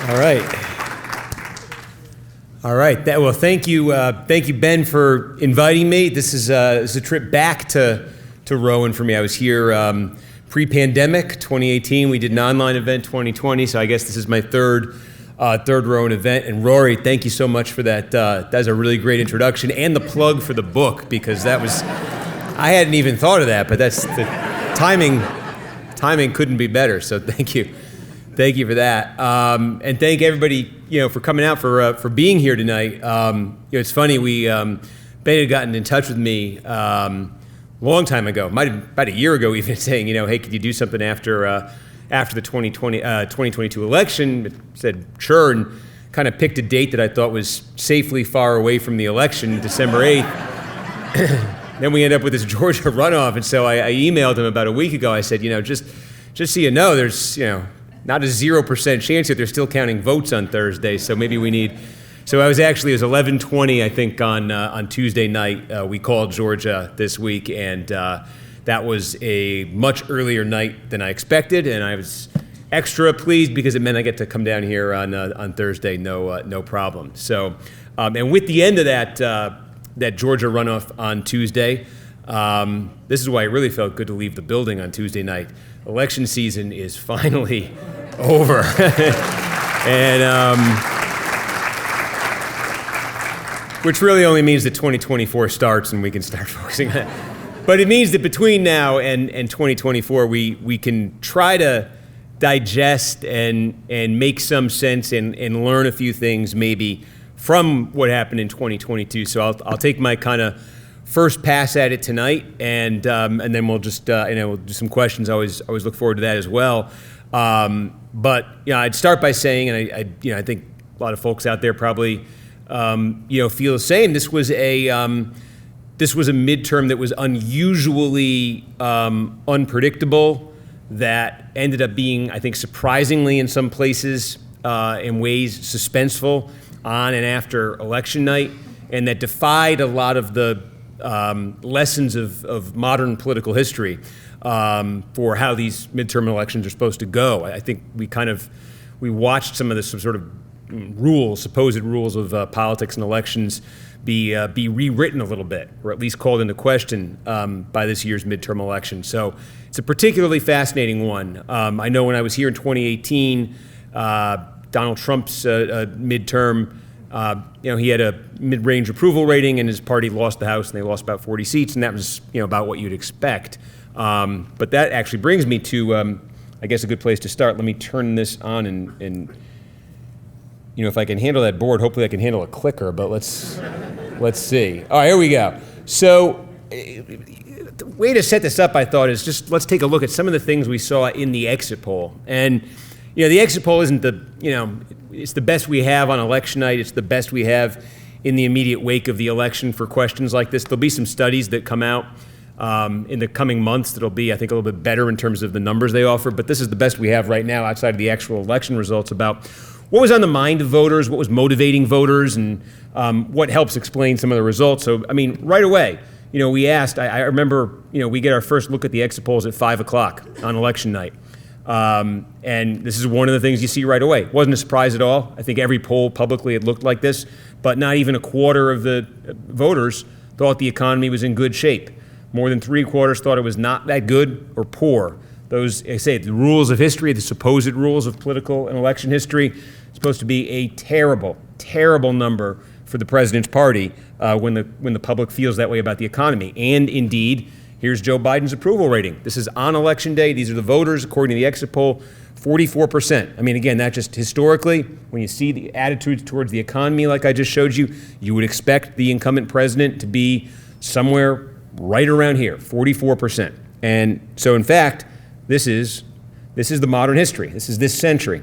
All right. All right. Well, thank you, Ben, for inviting me. This is a trip back to Rowan for me. I was here pre-pandemic, 2018. We did an online event, 2020. So I guess this is my third Rowan event. And Rory, thank you so much for that. That's a really great introduction and the plug for the book, because that was, I hadn't even thought of that, but that's the timing couldn't be better. So thank you. Thank you for that, and thank everybody, for coming out, for being here tonight. It's funny, Ben had gotten in touch with me a long time ago, about a year ago even, saying, hey, could you do something after the 2022 election? I said sure, and kind of picked a date that I thought was safely far away from the election, December 8th. Then we ended up with this Georgia runoff, and so I emailed him about a week ago. I said, just so you know, there's not a 0% chance that they're still counting votes on Thursday, so maybe we need. So it was 11:20, I think, on Tuesday night. We called Georgia this week, and that was a much earlier night than I expected, and I was extra pleased because it meant I get to come down here on Thursday, no problem. So, and with the end of that Georgia runoff on Tuesday, this is why it really felt good to leave the building on Tuesday night. Election season is finally over. And which really only means that 2024 starts and we can start focusing on it. But it means that between now and 2024, we can try to digest and make some sense and learn a few things maybe from what happened in 2022. So I'll take my kind of first pass at it tonight, and then we'll just we'll do some questions. I always look forward to that as well. But I'd start by saying, and I think a lot of folks out there probably feel the same. This was a midterm that was unusually unpredictable. That ended up being, I think, surprisingly in some places, in ways suspenseful on and after election night, and that defied a lot of the lessons of modern political history for how these midterm elections are supposed to go. I think we watched some of the sort of supposed rules of politics and elections be rewritten a little bit, or at least called into question by this year's midterm election. So it's a particularly fascinating one. I know when I was here in 2018, Donald Trump's midterm, he had a mid-range approval rating, and his party lost the House, and they lost about 40 seats, and that was, about what you'd expect. But that actually brings me to, I guess, a good place to start. Let me turn this on, and if I can handle that board, hopefully I can handle a clicker, but let's see. All right, here we go. So the way to set this up, I thought, is just let's take a look at some of the things we saw in the exit poll. And the exit poll isn't it's the best we have on election night. It's the best we have in the immediate wake of the election for questions like this. There'll be some studies that come out in the coming months that'll be, I think, a little bit better in terms of the numbers they offer. But this is the best we have right now outside of the actual election results about what was on the mind of voters, what was motivating voters, and what helps explain some of the results. So, right away, we asked, I remember, we get our first look at the exit polls at 5 o'clock on election night. And this is one of the things you see right away. It wasn't a surprise at all. I think every poll publicly, it looked like this, but not even a quarter of the voters thought the economy was in good shape. More than 3/4 thought it was not that good or poor. Those, I say, the rules of history, the supposed rules of political and election history, supposed to be a terrible, terrible number for the president's party when the public feels that way about the economy. And indeed, here's Joe Biden's approval rating. This is on election day. These are the voters, according to the exit poll, 44%. Again, that just historically, when you see the attitudes towards the economy like I just showed you, you would expect the incumbent president to be somewhere right around here, 44%. And so, in fact, this is the modern history. This is this century.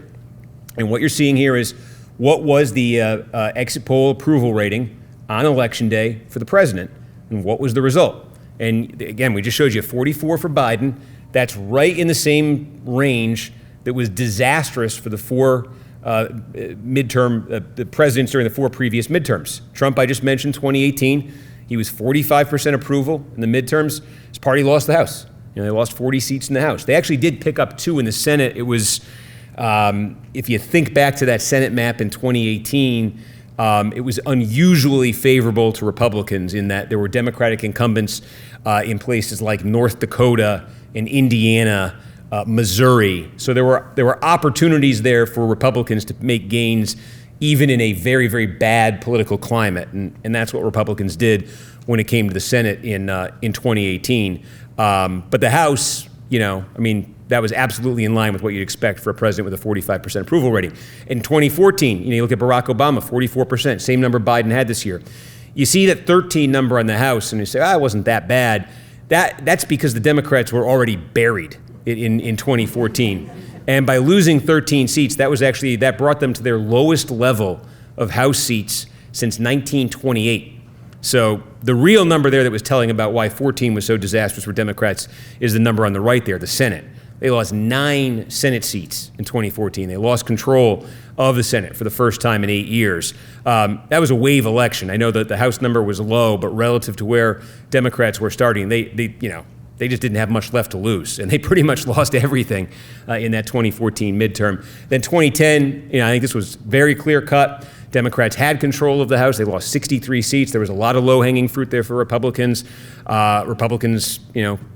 And what you're seeing here is what was the exit poll approval rating on election day for the president, and what was the result? And again, we just showed you 44 for Biden. That's right in the same range that was disastrous for the four the presidents during the four previous midterms. Trump, I just mentioned, 2018, he was 45% approval in the midterms. His party lost the House. They lost 40 seats in the House. They actually did pick up 2 in the Senate. It was If you think back to that Senate map in 2018, it was unusually favorable to Republicans in that there were Democratic incumbents in places like North Dakota and Indiana, Missouri. So there were opportunities there for Republicans to make gains even in a very, very bad political climate. And that's what Republicans did when it came to the Senate in 2018. But the House, that was absolutely in line with what you'd expect for a president with a 45% approval rating. In 2014, you look at Barack Obama, 44%, same number Biden had this year. You see that 13 number on the House, and you say, it wasn't that bad. That's because the Democrats were already buried in 2014. And by losing 13 seats, that brought them to their lowest level of House seats since 1928. So the real number there that was telling about why 14 was so disastrous for Democrats is the number on the right there, the Senate. They lost 9 Senate seats in 2014. They lost control of the Senate for the first time in 8 years. That was a wave election. I know that the House number was low, but relative to where Democrats were starting, they just didn't have much left to lose, and they pretty much lost everything in that 2014 midterm. Then 2010, I think this was very clear-cut. Democrats had control of the House. They lost 63 seats. There was a lot of low-hanging fruit there for Republicans. Republicans,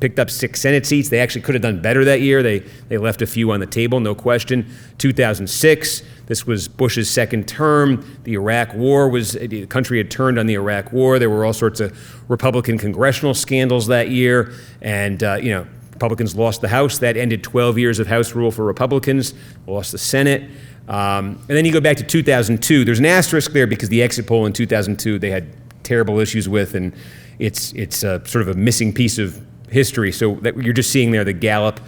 picked up 6 Senate seats. They actually could have done better that year. They left a few on the table, no question. 2006, this was Bush's second term. The Iraq War the country had turned on the Iraq War. There were all sorts of Republican congressional scandals that year. And, Republicans lost the House. That ended 12 years of House rule for Republicans. Lost the Senate. And then you go back to 2002. There's an asterisk there because the exit poll in 2002 they had terrible issues with, and it's sort of a missing piece of history. So that you're just seeing there the Gallup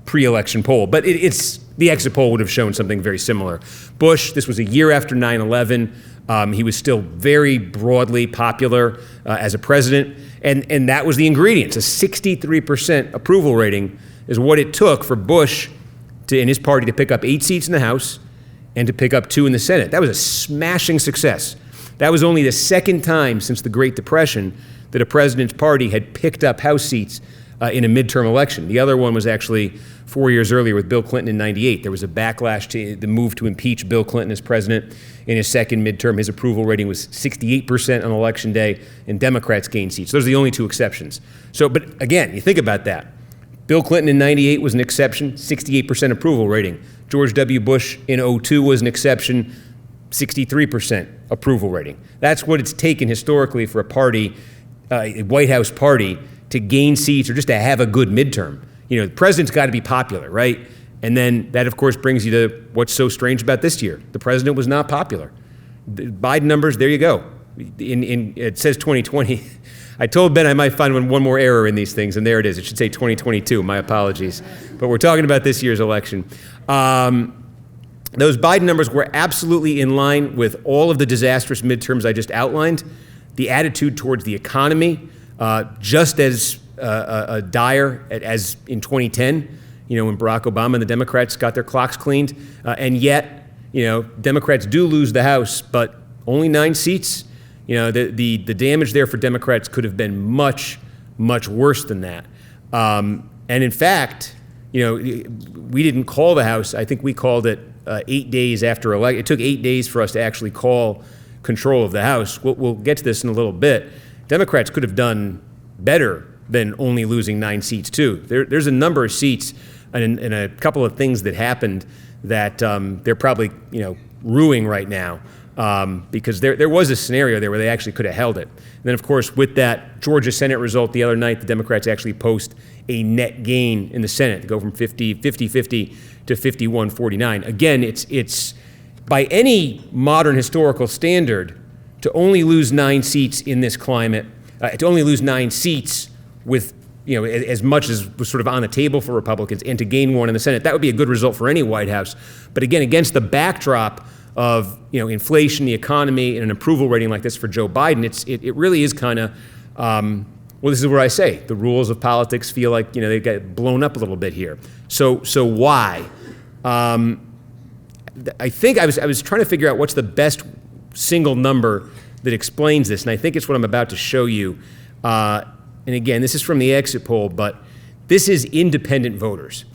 pre-election poll. But the exit poll would have shown something very similar. Bush, this was a year after 9/11. He was still very broadly popular as a president, and that was the ingredients. A 63% approval rating is what it took for Bush and his party to pick up 8 seats in the House and to pick up 2 in the Senate. That was a smashing success. That was only the second time since the Great Depression that a president's party had picked up House seats in a midterm election. The other one was actually 4 years earlier with Bill Clinton in '98. There was a backlash to the move to impeach Bill Clinton as president in his second midterm. His approval rating was 68% on Election Day, and Democrats gained seats. Those are the only 2 exceptions. But again, you think about that. Bill Clinton in '98 was an exception, 68% approval rating. George W. Bush in '02 was an exception, 63% approval rating. That's what it's taken historically for a party, a White House party, to gain seats or just to have a good midterm. The president's got to be popular, right? And then that, of course, brings you to what's so strange about this year. The president was not popular. The Biden numbers, there you go. It says 2020. I told Ben I might find one more error in these things, and there it is. It should say 2022. My apologies. But we're talking about this year's election. Those Biden numbers were absolutely in line with all of the disastrous midterms I just outlined. The attitude towards the economy, just as dire as in 2010, when Barack Obama and the Democrats got their clocks cleaned. And yet, Democrats do lose the House, but only 9 seats. The damage there for Democrats could have been much, much worse than that. And in fact, we didn't call the House. I think we called it 8 days after election. It took 8 days for us to actually call control of the House. We'll get to this in a little bit. Democrats could have done better than only losing 9 seats too. There's a number of seats and a couple of things that happened that they're probably ruining right now. Because there was a scenario there where they actually could have held it. And then, of course, with that Georgia Senate result the other night, the Democrats actually post a net gain in the Senate to go from 50-50 to 51-49. Again, it's by any modern historical standard to only lose 9 seats in this climate, to only lose 9 seats with as much as was sort of on the table for Republicans, and to gain 1 in the Senate, that would be a good result for any White House. But again, against the backdrop of inflation, the economy, and an approval rating like this for Joe Biden, it really is kind of this is where I say the rules of politics feel like they get blown up a little bit here. So why? I think I was trying to figure out what's the best single number that explains this, and I think it's what I'm about to show you. And again, this is from the exit poll, but this is independent voters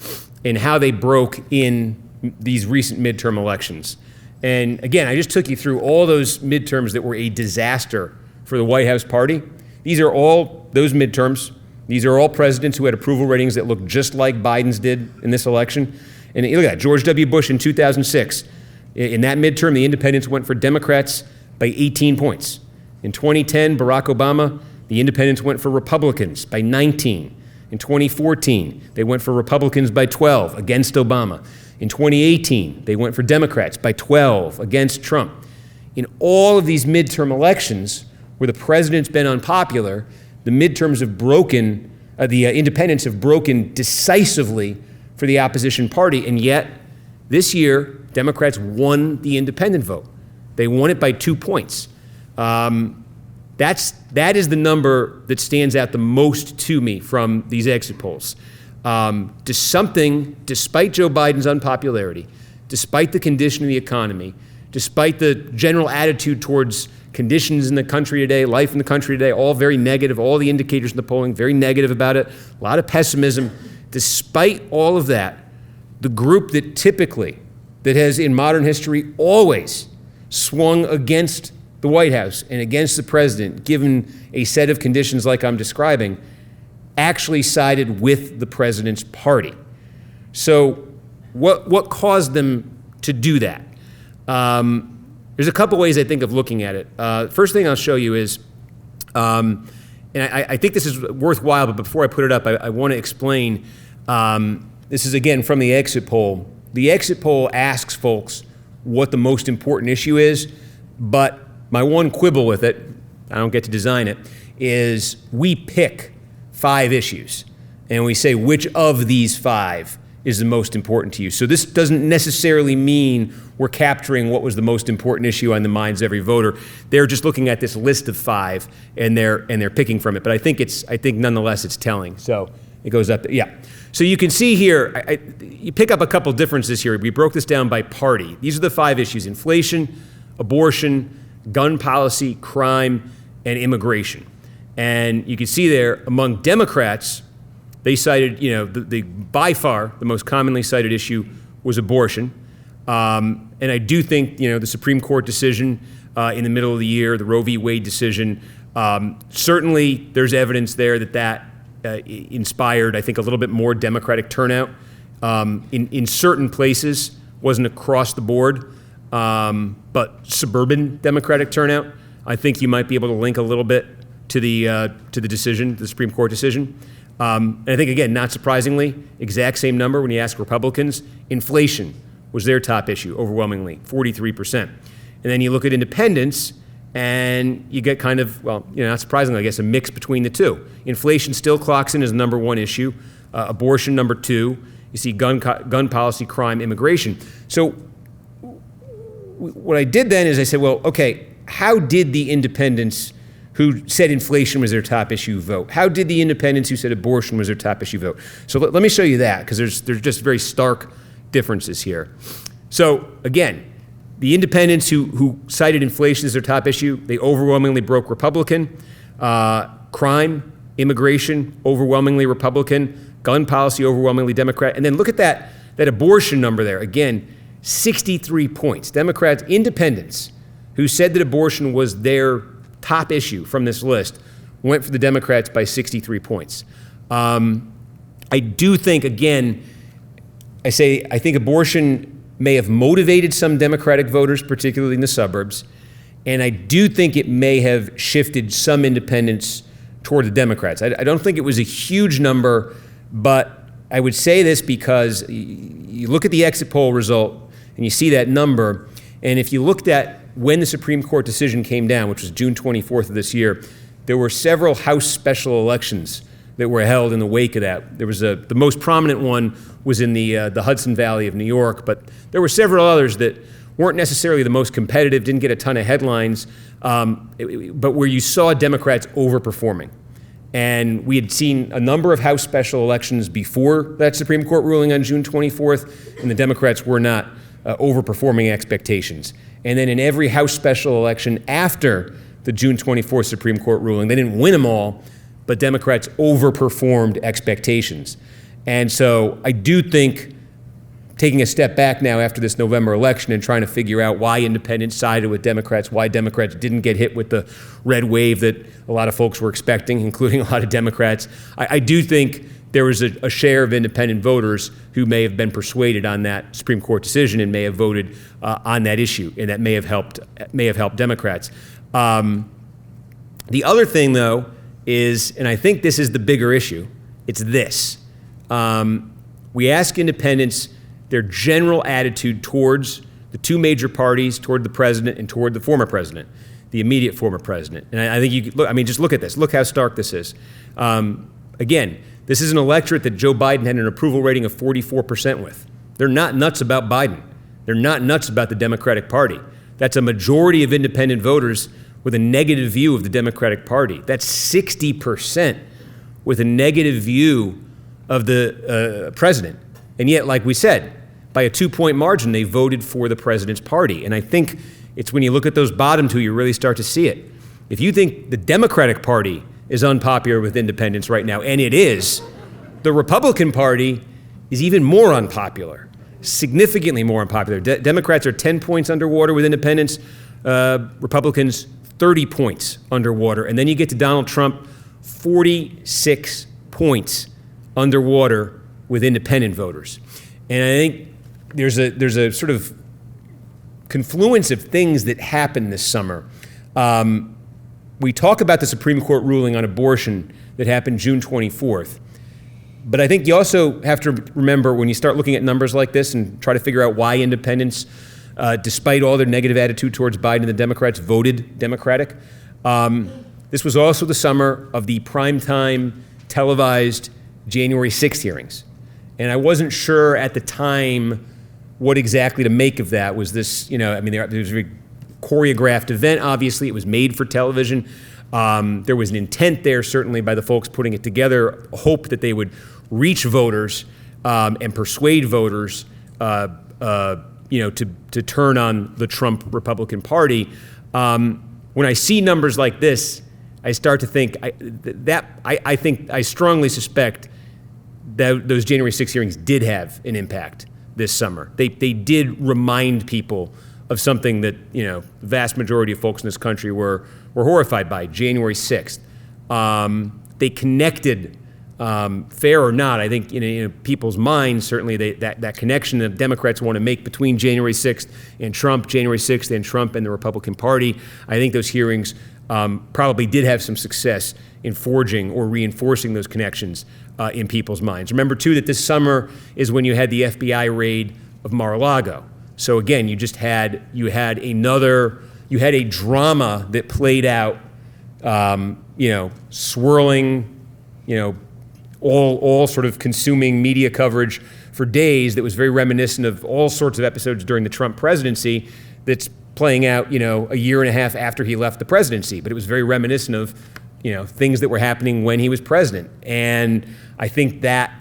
and how they broke in these recent midterm elections. And again, I just took you through all those midterms that were a disaster for the White House party. These are all those midterms. These are all presidents who had approval ratings that looked just like Biden's did in this election. And look at that, George W. Bush in 2006. In that midterm, the independents went for Democrats by 18 points. In 2010, Barack Obama, the independents went for Republicans by 19. In 2014, they went for Republicans by 12 against Obama. In 2018, they went for Democrats by 12 against Trump. In all of these midterm elections where the president's been unpopular, the midterms have broken, the independents have broken decisively for the opposition party, and yet this year, Democrats won the independent vote. They won it by 2 points. That is the number that stands out the most to me from these exit polls. Despite Joe Biden's unpopularity, despite the condition of the economy, despite the general attitude towards conditions in the country today, life in the country today, all very negative, all the indicators in the polling, very negative about it, a lot of pessimism. Despite all of that, the group that has in modern history always swung against the White House and against the president, given a set of conditions like I'm describing, actually sided with the president's party. So what caused them to do that? There's a couple ways I think of looking at it. First thing I'll show you is, and I think this is worthwhile, but before I put it up, I want to explain, this is again from the exit poll. The exit poll asks folks what the most important issue is, but my one quibble with it, I don't get to design it, is we pick 5 issues, and we say which of these 5 is the most important to you. So this doesn't necessarily mean we're capturing what was the most important issue on the minds of every voter. They're just looking at this list of 5, and they're picking from it. But I think nonetheless it's telling. So it goes up. Yeah. So you can see here, you pick up a couple differences here. We broke this down by party. These are the 5 issues: inflation, abortion, gun policy, crime, and immigration. And you can see there, among Democrats, they cited, by far the most commonly cited issue was abortion. And I do think, the Supreme Court decision in the middle of the year, the Roe v. Wade decision, certainly there's evidence there that inspired, I think, a little bit more Democratic turnout. In certain places, wasn't across the board, but suburban Democratic turnout. I think you might be able to link a little bit to the decision, the Supreme Court decision. And I think, again, not surprisingly, exact same number when you ask Republicans. Inflation was their top issue, overwhelmingly, 43%. And then you look at independents, and you get kind of, not surprisingly, I guess, a mix between the two. Inflation still clocks in as number 1 issue, abortion number 2. You see gun policy, crime, immigration. So what I did then is I said, well, okay, how did the independents who said inflation was their top issue vote? How did the independents who said abortion was their top issue vote? So let me show you that, because there's just very stark differences here. So again, the independents who cited inflation as their top issue, they overwhelmingly broke Republican. Crime, immigration, overwhelmingly Republican. Gun policy, overwhelmingly Democrat. And then look at that abortion number there. Again, 63 points. Democrats, independents who said that abortion was their top issue from this list, went for the Democrats by 63 points. I do think, again, I think abortion may have motivated some Democratic voters, particularly in the suburbs, and I do think it may have shifted some independents toward the Democrats. I don't think it was a huge number, but I would say this because you look at the exit poll result and you see that number, and if you looked at when the Supreme Court decision came down, which was June 24th of this year, there were several House special elections that were held in the wake of that. There was the most prominent one was in the Hudson Valley of New York, but there were several others that weren't necessarily the most competitive, didn't get a ton of headlines, but where you saw Democrats overperforming. And we had seen a number of House special elections before that Supreme Court ruling on June 24th, and the Democrats were not overperforming expectations. And then in every House special election after the June 24th Supreme Court ruling, they didn't win them all, but Democrats overperformed expectations. And so I do think taking a step back now after this November election and trying to figure out why independents sided with Democrats, why Democrats didn't get hit with the red wave that a lot of folks were expecting, including a lot of Democrats. I do think there was a share of independent voters who may have been persuaded on that Supreme Court decision and may have voted on that issue, and that may have helped Democrats. The other thing, though, is, and I think this is the bigger issue, it's this. We ask independents their general attitude towards the two major parties, toward the president and toward the former president, the immediate former president. And I think you could look, I mean, just look at this. Look how stark this is. Again, this is an electorate that Joe Biden had an approval rating of 44% with. They're not nuts about Biden. They're not nuts about the Democratic Party. That's a majority of independent voters with a negative view of the Democratic Party. That's 60% with a negative view of the president. And yet, like we said, by a 2-point margin, they voted for the president's party. And I think it's when you look at those bottom two, you really start to see it. If you think the Democratic Party is unpopular with independents right now, and it is, the Republican Party is even more unpopular, significantly more unpopular. Democrats are 10 points underwater with independents, Republicans 30 points underwater. And then you get to Donald Trump, 46 points underwater with independent voters. And I think there's a sort of confluence of things that happened this summer. We talk about the Supreme Court ruling on abortion that happened June 24th. But I think you also have to remember when you start looking at numbers like this and try to figure out why independents, despite all their negative attitude towards Biden and the Democrats, voted Democratic. This was also the summer of the primetime televised January 6th hearings. And I wasn't sure at the time what exactly to make of that. Was this, I mean, there was a very choreographed event, obviously. It was made for television. There was an intent there, certainly, by the folks putting it together, a hope that they would reach voters and persuade voters, to turn on the Trump Republican Party. When I see numbers like this, I start to think I strongly suspect that those January 6 hearings did have an impact this summer. They did remind people of something that, the vast majority of folks in this country were horrified by, January 6th. They connected, fair or not, I think in people's minds, certainly that connection that Democrats want to make between January 6th and Trump, January 6th and Trump and the Republican Party. I think those hearings probably did have some success in forging or reinforcing those connections in people's minds. Remember, too, that this summer is when you had the FBI raid of Mar-a-Lago. So again, you had a drama that played out, swirling, all sort of consuming media coverage for days that was very reminiscent of all sorts of episodes during the Trump presidency that's playing out, a year and a half after he left the presidency. But it was very reminiscent of, things that were happening when he was president. And I think that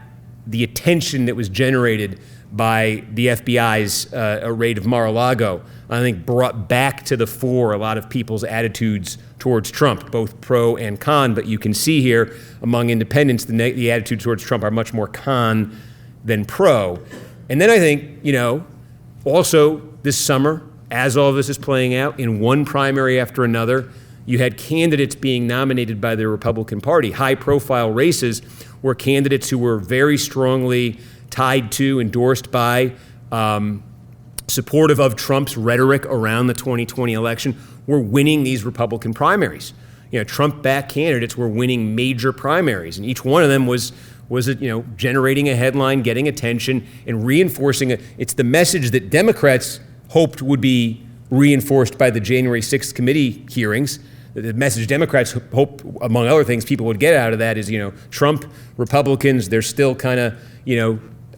the attention that was generated by the FBI's raid of Mar-a-Lago, I think brought back to the fore a lot of people's attitudes towards Trump, both pro and con. But you can see here among independents, the attitude towards Trump are much more con than pro. And then I think, also this summer, as all of this is playing out, in one primary after another, you had candidates being nominated by the Republican Party, high-profile races where candidates who were very strongly tied to, endorsed by, supportive of Trump's rhetoric around the 2020 election were winning these Republican primaries. Trump-backed candidates were winning major primaries, and each one of them was generating a headline, getting attention, and reinforcing it. It's the message that Democrats hoped would be reinforced by the January 6th committee hearings. The message Democrats hope, among other things, people would get out of that is, Trump, Republicans, they're still kind of,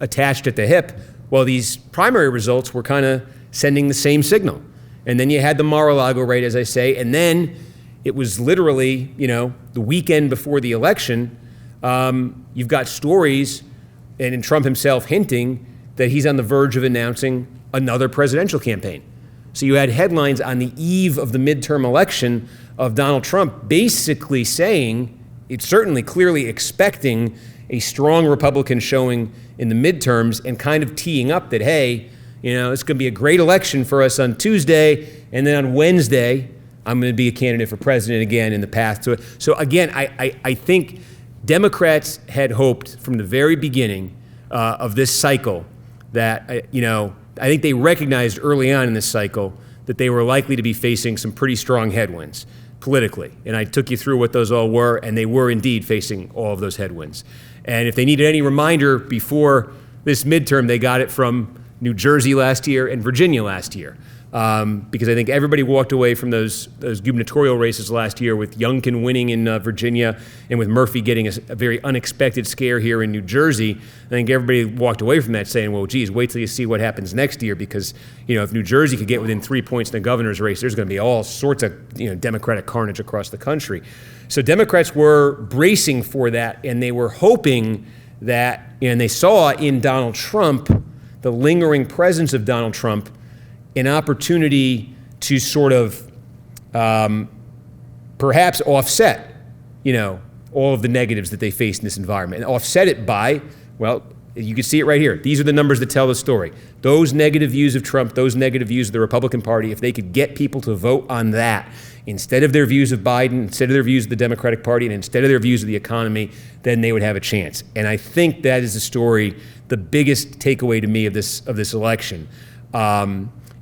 attached at the hip. Well, these primary results were kind of sending the same signal. And then you had the Mar-a-Lago raid, as I say, and then it was literally, the weekend before the election, you've got stories, and in Trump himself hinting that he's on the verge of announcing another presidential campaign. So you had headlines on the eve of the midterm election of Donald Trump basically saying, it's certainly clearly expecting a strong Republican showing in the midterms and kind of teeing up that, hey, it's going to be a great election for us on Tuesday, and then on Wednesday, I'm going to be a candidate for president again in the path to it. So again, I think Democrats had hoped from the very beginning of this cycle that, I think they recognized early on in this cycle that they were likely to be facing some pretty strong headwinds politically. And I took you through what those all were, and they were indeed facing all of those headwinds. And if they needed any reminder before this midterm, they got it from New Jersey last year and Virginia last year. Because I think everybody walked away from those gubernatorial races last year with Youngkin winning in Virginia and with Murphy getting a very unexpected scare here in New Jersey. I think everybody walked away from that saying, well, geez, wait till you see what happens next year, because if New Jersey could get within 3 points in the governor's race, there's going to be all sorts of Democratic carnage across the country. So Democrats were bracing for that, and they were hoping that, and they saw in Donald Trump, the lingering presence of Donald Trump, an opportunity to sort of perhaps offset, all of the negatives that they face in this environment, and offset it by, well, you can see it right here. These are the numbers that tell the story. Those negative views of Trump, those negative views of the Republican Party, if they could get people to vote on that instead of their views of Biden, instead of their views of the Democratic Party, and instead of their views of the economy, then they would have a chance. And I think that is the story, the biggest takeaway to me of this election.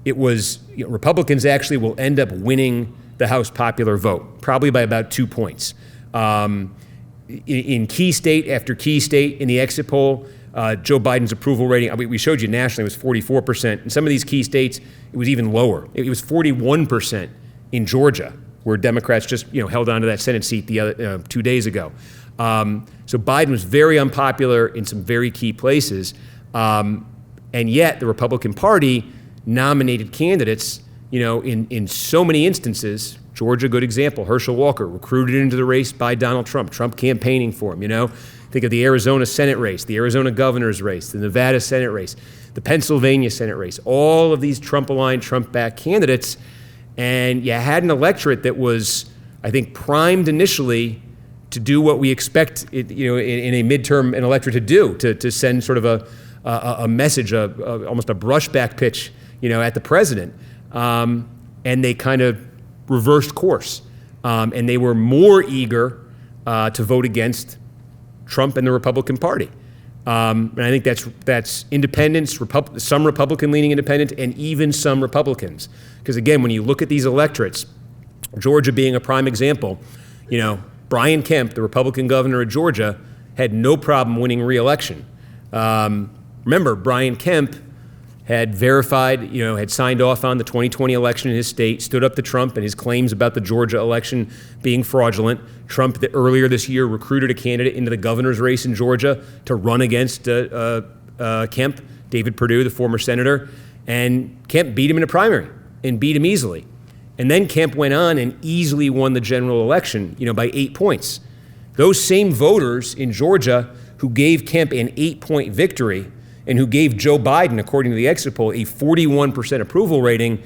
It was, Republicans actually will end up winning the House popular vote, probably by about 2 points. In key state after key state in the exit poll, Joe Biden's approval rating, we showed you nationally, it was 44%. In some of these key states, it was even lower. It was 41% in Georgia, where Democrats just held on to that Senate seat the other 2 days ago. So Biden was very unpopular in some very key places, and yet the Republican Party nominated candidates, in so many instances. Georgia, good example. Herschel Walker, recruited into the race by Donald Trump. Trump campaigning for him, Think of the Arizona Senate race, the Arizona governor's race, the Nevada Senate race, the Pennsylvania Senate race, all of these Trump-aligned, Trump-backed candidates. And you had an electorate that was, I think, primed initially to do what we expect, in a midterm an electorate to do, to send sort of a message, almost a brushback pitch, at the president. And they kind of reversed course. And they were more eager to vote against Trump and the Republican Party. And I think that's independents, some Republican-leaning independents, and even some Republicans. Because again, when you look at these electorates, Georgia being a prime example, Brian Kemp, the Republican governor of Georgia, had no problem winning re-election. Remember, Brian Kemp had verified, had signed off on the 2020 election in his state, stood up to Trump and his claims about the Georgia election being fraudulent. Trump, earlier this year, recruited a candidate into the governor's race in Georgia to run against Kemp, David Perdue, the former senator, and Kemp beat him in a primary and beat him easily. And then Kemp went on and easily won the general election, by 8 points. Those same voters in Georgia who gave Kemp an 8-point victory and who gave Joe Biden, according to the exit poll, a 41% approval rating,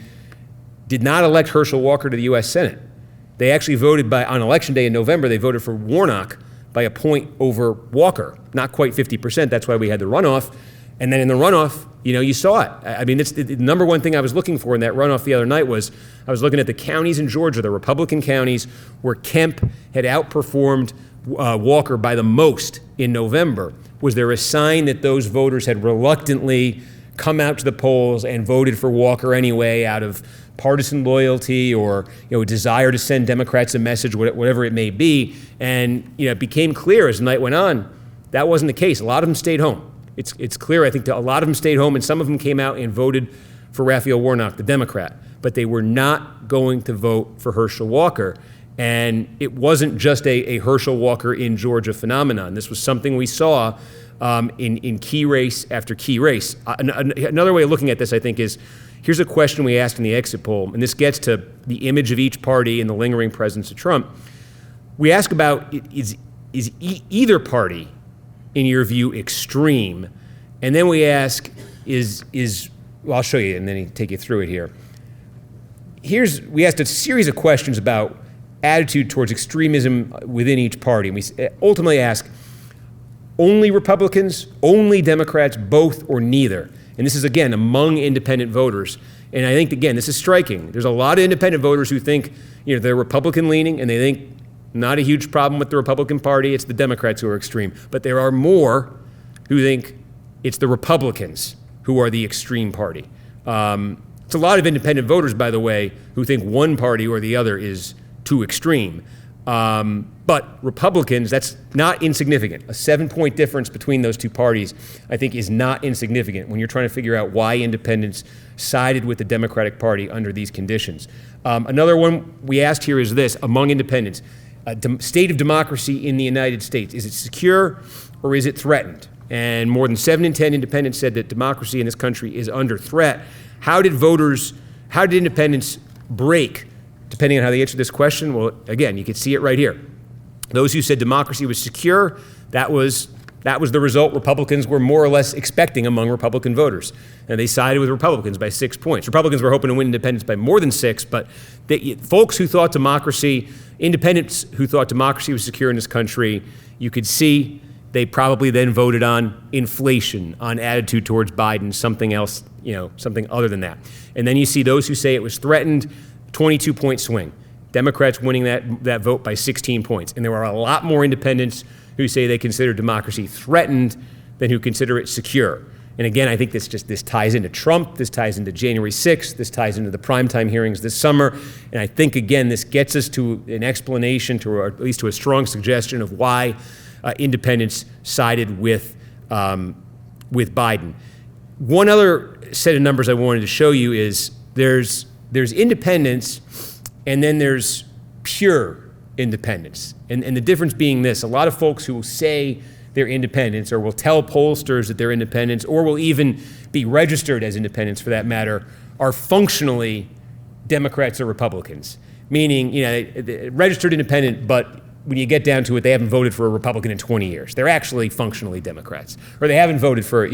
did not elect Herschel Walker to the U.S. Senate. They actually voted on Election Day in November, they voted for Warnock by a point over Walker. Not quite 50%, that's why we had the runoff. And then in the runoff, you saw it. I mean, it's the number one thing I was looking for in that runoff the other night was I was looking at the counties in Georgia, the Republican counties, where Kemp had outperformed Walker by the most in November. Was there a sign that those voters had reluctantly come out to the polls and voted for Walker anyway out of partisan loyalty or a desire to send Democrats a message, whatever it may be? And it became clear as the night went on that wasn't the case. A lot of them stayed home. It's clear, I think, that a lot of them stayed home, and some of them came out and voted for Raphael Warnock, the Democrat. But they were not going to vote for Herschel Walker. And it wasn't just a Herschel Walker in Georgia phenomenon. This was something we saw in key race after key race. Another way of looking at this, I think, is here's a question we asked in the exit poll, and this gets to the image of each party and the lingering presence of Trump. We ask about, is either party, in your view, extreme? And then we ask, well, I'll show you and then take you through it here. We asked a series of questions about attitude towards extremism within each party. And we ultimately ask, only Republicans, only Democrats, both or neither. And this is, again, among independent voters. And I think, again, this is striking. There's a lot of independent voters who think, they're Republican leaning, and they think not a huge problem with the Republican Party. It's the Democrats who are extreme. But there are more who think it's the Republicans who are the extreme party. It's a lot of independent voters, by the way, who think one party or the other is too extreme. But Republicans, that's not insignificant. A 7-point difference between those two parties, I think, is not insignificant when you're trying to figure out why independents sided with the Democratic Party under these conditions. Another one we asked here is this: among independents, state of democracy in the United States, is it secure or is it threatened? And more than 7 in 10 independents said that democracy in this country is under threat. How did independents break, depending on how they answer this question? Well, again, you can see it right here. Those who said democracy was secure, that was the result Republicans were more or less expecting among Republican voters. And they sided with Republicans by 6 points. Republicans were hoping to win independents by more than 6, but folks who thought independents who thought democracy was secure in this country, you could see they probably then voted on inflation, on attitude towards Biden, something else, something other than that. And then you see those who say it was threatened, 22-point swing. Democrats winning that vote by 16 points. And there are a lot more independents who say they consider democracy threatened than who consider it secure. And again, I think this ties into Trump, this ties into January 6th, this ties into the primetime hearings this summer. And I think, again, this gets us to an explanation, or at least to a strong suggestion of why independents sided with Biden. One other set of numbers I wanted to show you is there's independents and then there's pure independents. And the difference being this: a lot of folks who will say they're independents, or will tell pollsters that they're independents, or will even be registered as independents for that matter, are functionally Democrats or Republicans. Meaning, registered independent, but when you get down to it, they haven't voted for a Republican in 20 years. They're actually functionally Democrats. Or they haven't voted for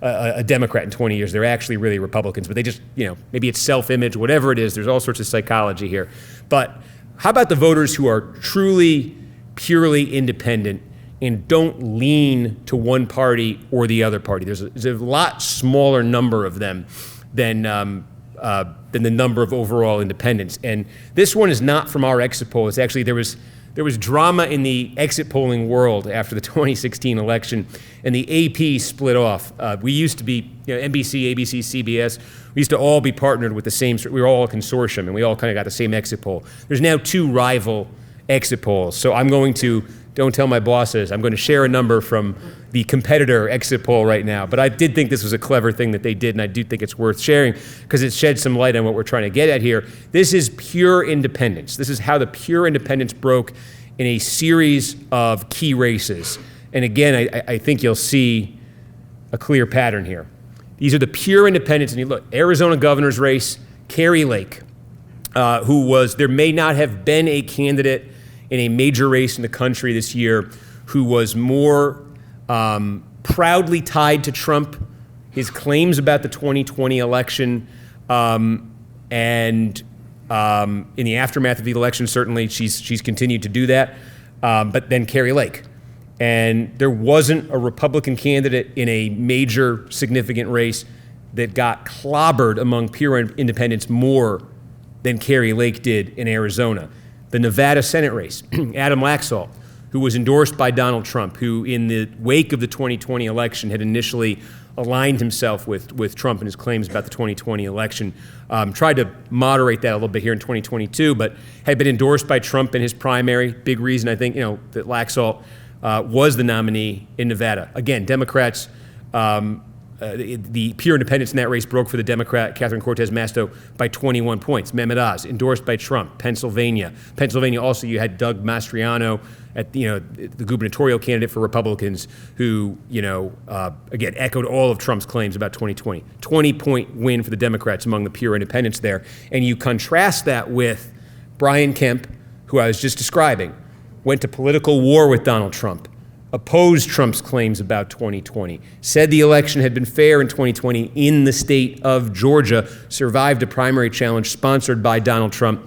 a Democrat in 20 years. They're actually really Republicans, but they just, maybe it's self-image, whatever it is. There's all sorts of psychology here. But how about the voters who are truly, purely independent and don't lean to one party or the other party? There's a lot smaller number of them than the number of overall independents. And this one is not from our exit poll. It's actually, there was drama in the exit polling world after the 2016 election, and the AP split off. We used to be, NBC, ABC, CBS, we used to all be partnered with the same, we were all a consortium, and we all kind of got the same exit poll. There's now 2 rival exit polls, so I'm going to, don't tell my bosses, I'm going to share a number from the competitor exit poll right now. But I did think this was a clever thing that they did, and I do think it's worth sharing because it sheds some light on what we're trying to get at here. This is pure independence. This is how the pure independents broke in a series of key races. And again, I think you'll see a clear pattern here. These are the pure independents, and you look, Arizona governor's race, Kari Lake, there may not have been a candidate in a major race in the country this year who was more proudly tied to Trump, his claims about the 2020 election, and in the aftermath of the election, certainly she's continued to do that, but then Kari Lake. And there wasn't a Republican candidate in a major significant race that got clobbered among pure independents more than Kari Lake did in Arizona. The Nevada Senate race, Adam Laxalt, who was endorsed by Donald Trump, who in the wake of the 2020 election had initially aligned himself with Trump and his claims about the 2020 election, tried to moderate that a little bit here in 2022, but had been endorsed by Trump in his primary. Big reason, I think, that Laxalt was the nominee in Nevada. Again, Democrats, the pure independents in that race broke for the Democrat, Catherine Cortez Masto, by 21 points. Mehmet Oz, endorsed by Trump. Pennsylvania also, you had Doug Mastriano, the gubernatorial candidate for Republicans, who, again, echoed all of Trump's claims about 2020. 20-point win for the Democrats among the pure independents there. And you contrast that with Brian Kemp, who I was just describing, went to political war with Donald Trump, opposed Trump's claims about 2020, said the election had been fair in 2020 in the state of Georgia, survived a primary challenge sponsored by Donald Trump.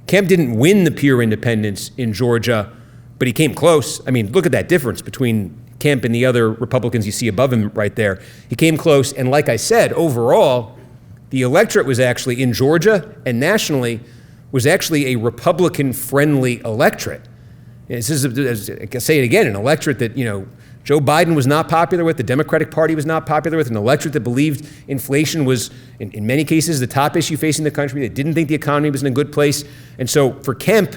Kemp didn't win the pure independents in Georgia, but he came close. I mean, look at that difference between Kemp and the other Republicans you see above him right there. He came close, and like I said, overall, the electorate was actually, in Georgia and nationally, was actually a Republican-friendly electorate. This is, I can say it again, an electorate that, Joe Biden was not popular with, the Democratic Party was not popular with, an electorate that believed inflation was, in many cases, the top issue facing the country, that didn't think the economy was in a good place. And so for Kemp,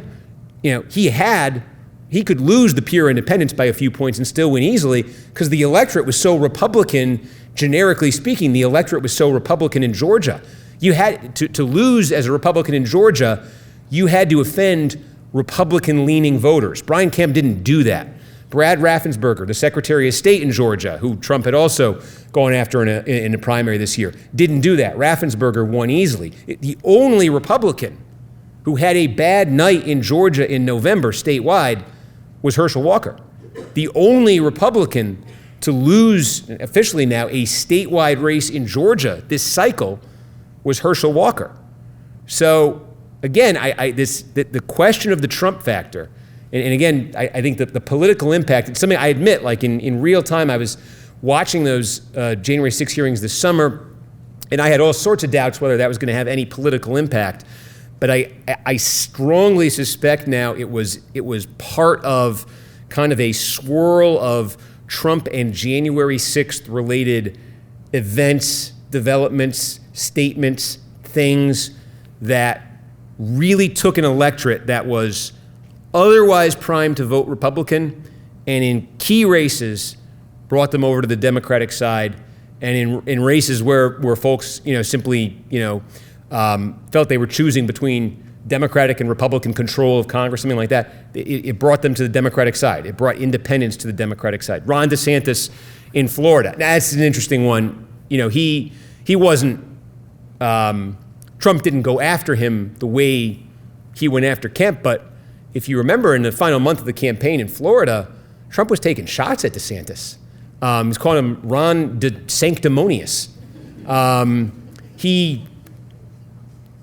he could lose the pure independents by a few points and still win easily because the electorate was so Republican, generically speaking, the electorate was so Republican in Georgia. You had to lose as a Republican in Georgia, you had to offend Republican-leaning voters. Brian Kemp didn't do that. Brad Raffensperger, the Secretary of State in Georgia, who Trump had also gone after in a primary this year, didn't do that. Raffensperger won easily. The only Republican who had a bad night in Georgia in November statewide was Herschel Walker. The only Republican to lose, officially now, a statewide race in Georgia this cycle was Herschel Walker. So again, the question of the Trump factor, and again, I think that the political impact, it's something I admit, like in real time, I was watching those January 6 hearings this summer, and I had all sorts of doubts whether that was going to have any political impact. But I strongly suspect now it was part of kind of a swirl of Trump and January 6th related events, developments, statements, things that really took an electorate that was otherwise primed to vote Republican, and in key races brought them over to the Democratic side, and in races where folks simply felt they were choosing between Democratic and Republican control of Congress, something like that, it brought them to the Democratic side. It brought independents to the Democratic side. Ron DeSantis in Florida. That's an interesting one. He wasn't, Trump didn't go after him the way he went after Kemp, but if you remember in the final month of the campaign in Florida, Trump was taking shots at DeSantis. He's calling him Ron DeSanctimonious. He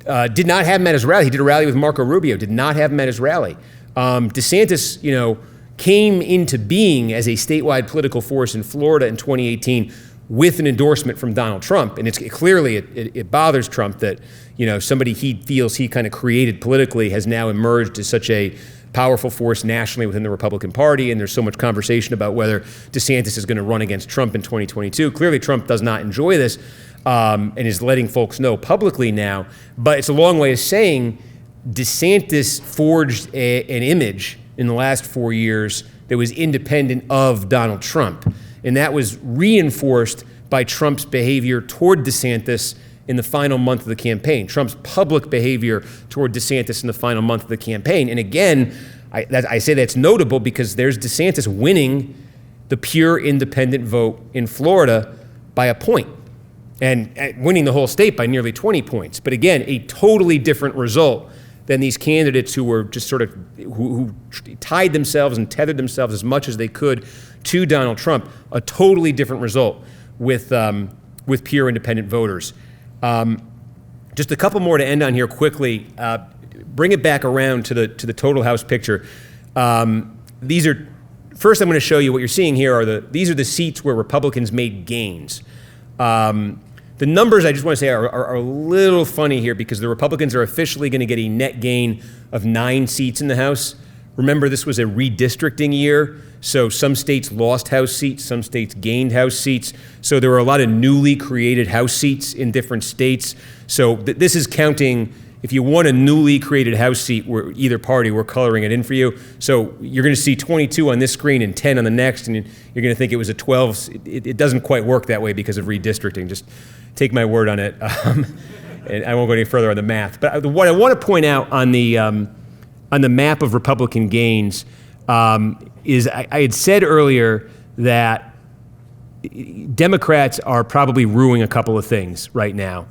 did not have him at his rally. He did a rally with Marco Rubio, did not have him at his rally. DeSantis, came into being as a statewide political force in Florida in 2018 with an endorsement from Donald Trump. And it's clearly, it bothers Trump that, somebody he feels he kind of created politically has now emerged as such a powerful force nationally within the Republican Party, and there's so much conversation about whether DeSantis is going to run against Trump in 2022. Clearly, Trump does not enjoy this, and is letting folks know publicly now. But it's a long way of saying DeSantis forged an image in the last 4 years that was independent of Donald Trump. And that was reinforced by Trump's behavior toward DeSantis in the final month of the campaign, Trump's public behavior toward DeSantis in the final month of the campaign. And again, I say that's notable because there's DeSantis winning the pure independent vote in Florida by a point, and winning the whole state by nearly 20 points. But again, a totally different result than these candidates who were just sort of, who tied themselves and tethered themselves as much as they could to Donald Trump. A totally different result with pure independent voters. Just a couple more to end on here quickly. Bring it back around to the total House picture. These are, first I'm going to show you what you're seeing here these are the seats where Republicans made gains. The numbers, I just want to say, are a little funny here because the Republicans are officially going to get a net gain of 9 seats in the House. Remember, this was a redistricting year, so some states lost House seats, some states gained House seats. So there were a lot of newly created House seats in different states. So this is counting, if you won a newly created House seat, where either party, we're coloring it in for you. So you're going to see 22 on this screen and 10 on the next, and you're going to think it was a 12. It doesn't quite work that way because of redistricting. Just take my word on it. And I won't go any further on the math. But what I want to point out on the map of Republican gains is I had said earlier that Democrats are probably ruining a couple of things right now.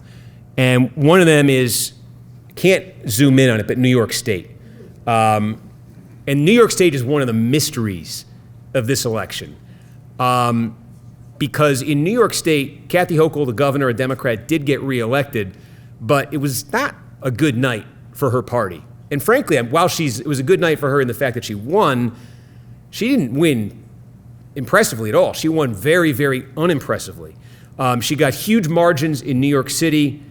And one of them is, can't zoom in on it, but New York State. And New York State is one of the mysteries of this election. Because in New York State, Kathy Hochul, the governor, a Democrat, did get reelected, but it was not a good night for her party. And frankly, while it was a good night for her in the fact that she won, she didn't win impressively at all. She won very, very unimpressively. She got huge margins in New York City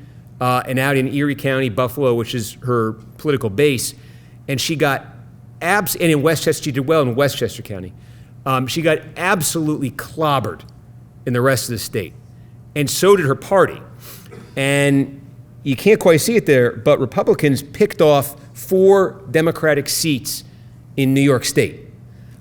and out in Erie County, Buffalo, which is her political base. And she got and in Westchester, she did well in Westchester County. She got absolutely clobbered in the rest of the state. And so did her party. And you can't quite see it there, but Republicans picked off 4 Democratic seats in New York State.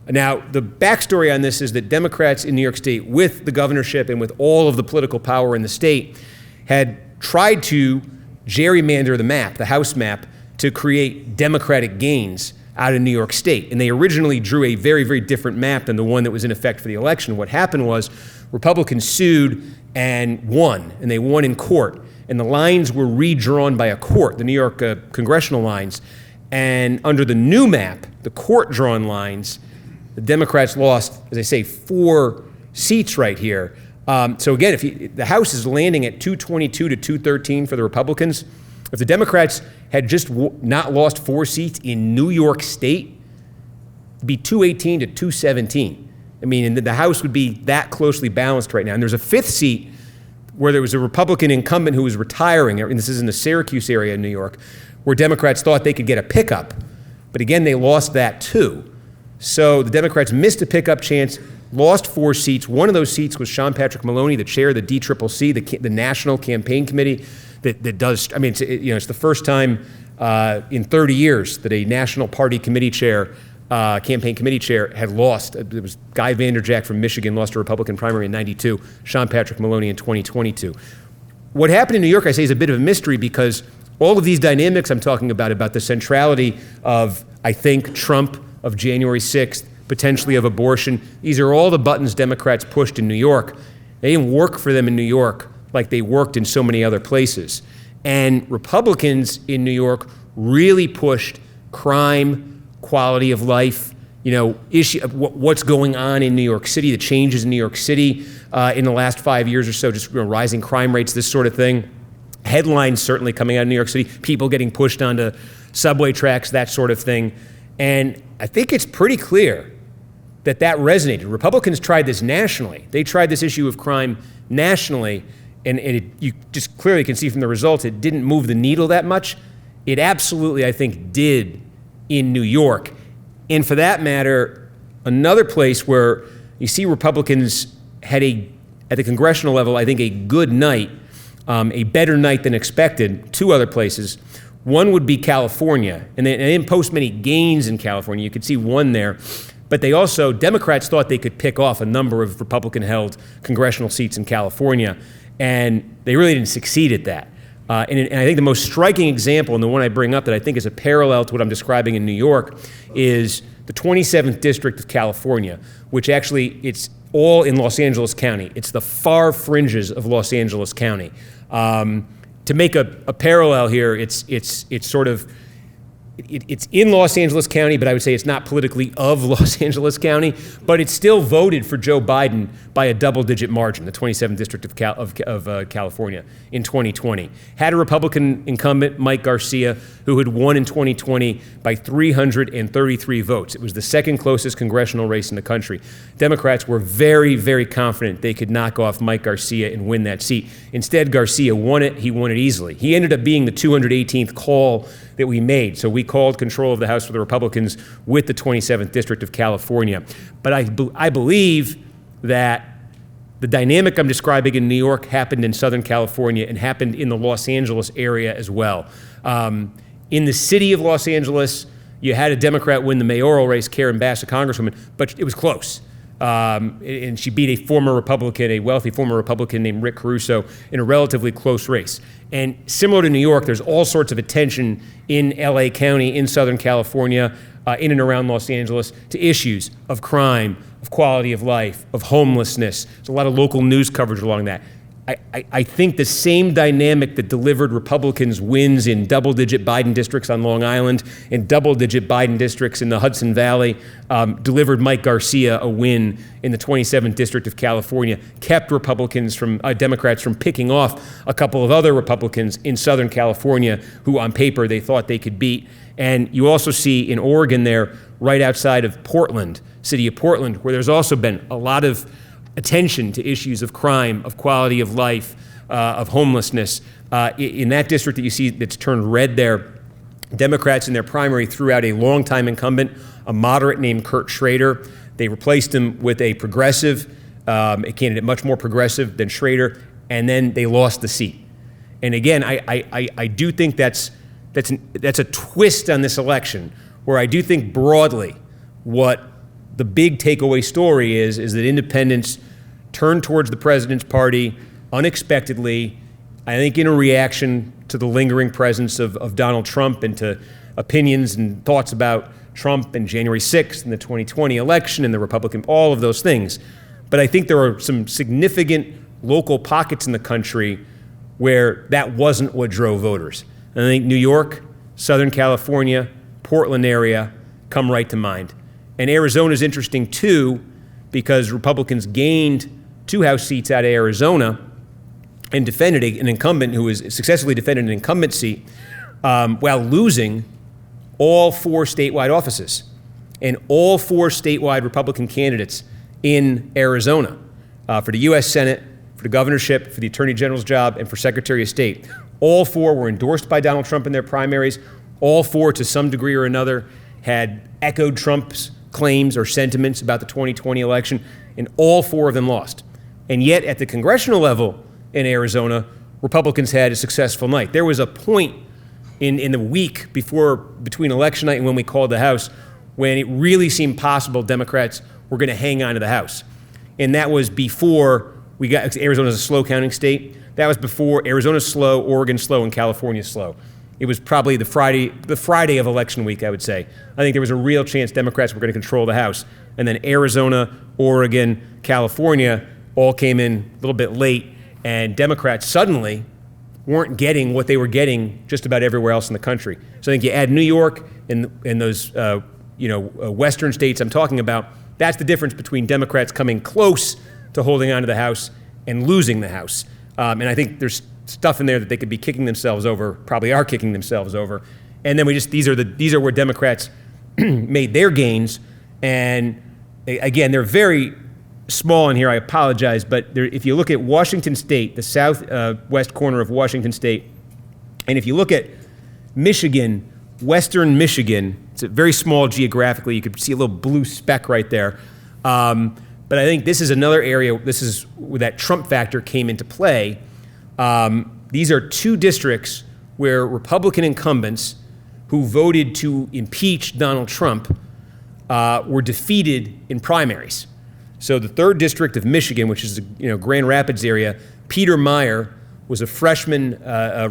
Now, the backstory on this is that Democrats in New York State, with the governorship and with all of the political power in the state, had tried to gerrymander the map, the House map, to create Democratic gains out of New York State. And they originally drew a very, very different map than the one that was in effect for the election. What happened was Republicans sued and won, and they won in court. And the lines were redrawn by a court, the New York congressional lines. And under the new map, the court-drawn lines, the Democrats lost, as I say, 4 seats right here. So again, the House is landing at 222 to 213 for the Republicans. If the Democrats had just not lost 4 seats in New York State, it'd be 218 to 217. I mean, and the House would be that closely balanced right now. And there's a 5th seat where there was a Republican incumbent who was retiring, and this is in the Syracuse area in New York, where Democrats thought they could get a pickup. But again, they lost that too. So the Democrats missed a pickup chance, lost 4 seats. One of those seats was Sean Patrick Maloney, the chair of the DCCC, the National Campaign Committee that does, I mean, it's the first time in 30 years that a national party committee chair, campaign committee chair had lost. It was Guy Vanderjack from Michigan lost a Republican primary in '92, Sean Patrick Maloney in 2022. What happened in New York, I say, is a bit of a mystery because all of these dynamics I'm talking about the centrality of, I think, Trump, of January 6th, potentially of abortion, these are all the buttons Democrats pushed in New York. They didn't work for them in New York like they worked in so many other places. And Republicans in New York really pushed crime, quality of life, what's going on in New York City, the changes in New York City in the last 5 years or so, just rising crime rates, this sort of thing. Headlines certainly coming out of New York City, people getting pushed onto subway tracks, that sort of thing. And I think it's pretty clear that resonated. Republicans tried this nationally. They tried this issue of crime nationally, and you just clearly can see from the results it didn't move the needle that much. It absolutely, I think, did in New York. And for that matter, another place where you see Republicans had at the congressional level, I think, a good night, a better night than expected, 2 other places. One would be California, and they didn't post many gains in California. You could see 1 there. But they also, Democrats thought they could pick off a number of Republican-held congressional seats in California, and they really didn't succeed at that. And I think the most striking example, and the one I bring up that I think is a parallel to what I'm describing in New York, is the 27th District of California, which actually, it's all in Los Angeles County. It's the far fringes of Los Angeles County. To make a parallel here, it's sort of, it's in Los Angeles County, but I would say it's not politically of Los Angeles County, but it still voted for Joe Biden by a double-digit margin, the 27th District of California in 2020. Had a Republican incumbent, Mike Garcia, who had won in 2020 by 333 votes. It was the second closest congressional race in the country. Democrats were very, very confident they could knock off Mike Garcia and win that seat. Instead, Garcia won it. He won it easily. He ended up being the 218th call that we made. So we called control of the House for the Republicans with the 27th District of California. But I believe that the dynamic I'm describing in New York happened in Southern California and happened in the Los Angeles area as well. In the city of Los Angeles, you had a Democrat win the mayoral race, Karen Bass, a congresswoman, but it was close. And she beat a former Republican, a wealthy former Republican named Rick Caruso in a relatively close race. And similar to New York, there's all sorts of attention in LA County, in Southern California, in and around Los Angeles, to issues of crime, of quality of life, of homelessness. There's a lot of local news coverage along that. I think the same dynamic that delivered Republicans wins in double-digit Biden districts on Long Island and double-digit Biden districts in the Hudson Valley delivered Mike Garcia a win in the 27th District of California, kept Democrats from picking off a couple of other Republicans in Southern California who on paper they thought they could beat. And you also see in Oregon there, right outside of Portland, city of Portland, where there's also been a lot of attention to issues of crime, of quality of life, of homelessness. In that district that you see that's turned red there, Democrats in their primary threw out a longtime incumbent, a moderate named Kurt Schrader. They replaced him with a progressive, a candidate much more progressive than Schrader, and then they lost the seat. And again, I do think that's a twist on this election, where I do think broadly what the big takeaway story is that independents turned towards the president's party unexpectedly, I think in a reaction to the lingering presence of Donald Trump and to opinions and thoughts about Trump and January 6th and the 2020 election and the Republican, all of those things. But I think there are some significant local pockets in the country where that wasn't what drove voters. And I think New York, Southern California, Portland area come right to mind. And Arizona is interesting, too, because Republicans gained 2 House seats out of Arizona and defended an incumbent who was successfully defended an incumbent seat while losing all 4 statewide offices and all 4 statewide Republican candidates in Arizona for the U.S. Senate, for the governorship, for the Attorney General's job, and for Secretary of State. All 4 were endorsed by Donald Trump in their primaries. All 4, to some degree or another, had echoed Trump's claims or sentiments about the 2020 election, and all 4 of them lost. And yet, at the congressional level in Arizona, Republicans had a successful night. There was a point in the week between election night and when we called the House when it really seemed possible Democrats were going to hang on to the House. And that was before Arizona's a slow counting state. That was before Arizona's slow, Oregon's slow, and California's slow. It was probably the Friday of election week, I would say. I think there was a real chance Democrats were going to control the House. And then Arizona, Oregon, California all came in a little bit late, and Democrats suddenly weren't getting what they were getting just about everywhere else in the country. So I think you add New York and those western states I'm talking about, that's the difference between Democrats coming close to holding on to the House and losing the House. And I think there's stuff in there that they could be kicking themselves over, probably are kicking themselves over. And then these are where Democrats made their gains. And again, they're very small in here, I apologize, but if you look at Washington State, the southwest corner of Washington State, and if you look at Michigan, western Michigan, it's very small geographically, you could see a little blue speck right there. But I think this is another area, this is where that Trump factor came into play. These are 2 districts where Republican incumbents who voted to impeach Donald Trump were defeated in primaries. So the 3rd district of Michigan, which is Grand Rapids area, Peter Meyer was a freshman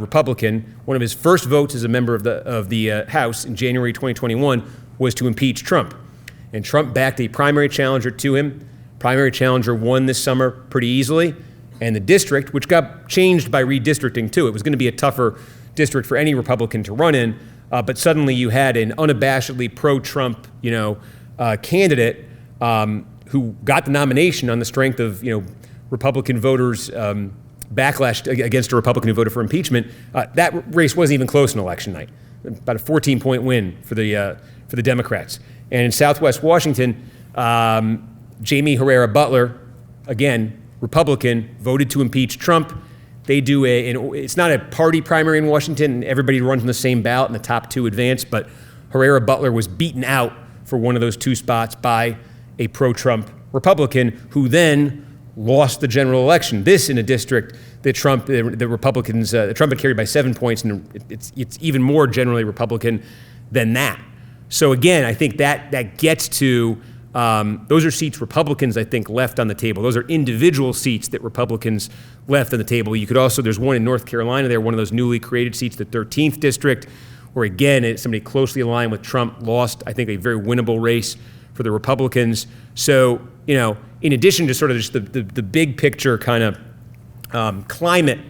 Republican. One of his first votes as a member of the House in January 2021 was to impeach Trump. And Trump backed a primary challenger to him. Primary challenger won this summer pretty easily. And the district, which got changed by redistricting too, it was going to be a tougher district for any Republican to run in, but suddenly you had an unabashedly pro-Trump, candidate who got the nomination on the strength of, Republican voters' backlash against a Republican who voted for impeachment. That race wasn't even close on election night. About a 14-point win for the Democrats. And in Southwest Washington, Jamie Herrera Butler, again, Republican, voted to impeach Trump. They do it's not a party primary in Washington. Everybody runs on the same ballot and the top 2 advance, but Herrera Butler was beaten out for one of those 2 spots by a pro-Trump Republican who then lost the general election. This in a district that Trump had carried by 7 points, and it's even more generally Republican than that. So again, I think that gets to those are seats Republicans, I think, left on the table. Those are individual seats that Republicans left on the table. You could also, there's one in North Carolina there, one of those newly created seats, the 13th district, where again, somebody closely aligned with Trump lost, I think, a very winnable race for the Republicans. So, in addition to sort of just the big picture kind of climate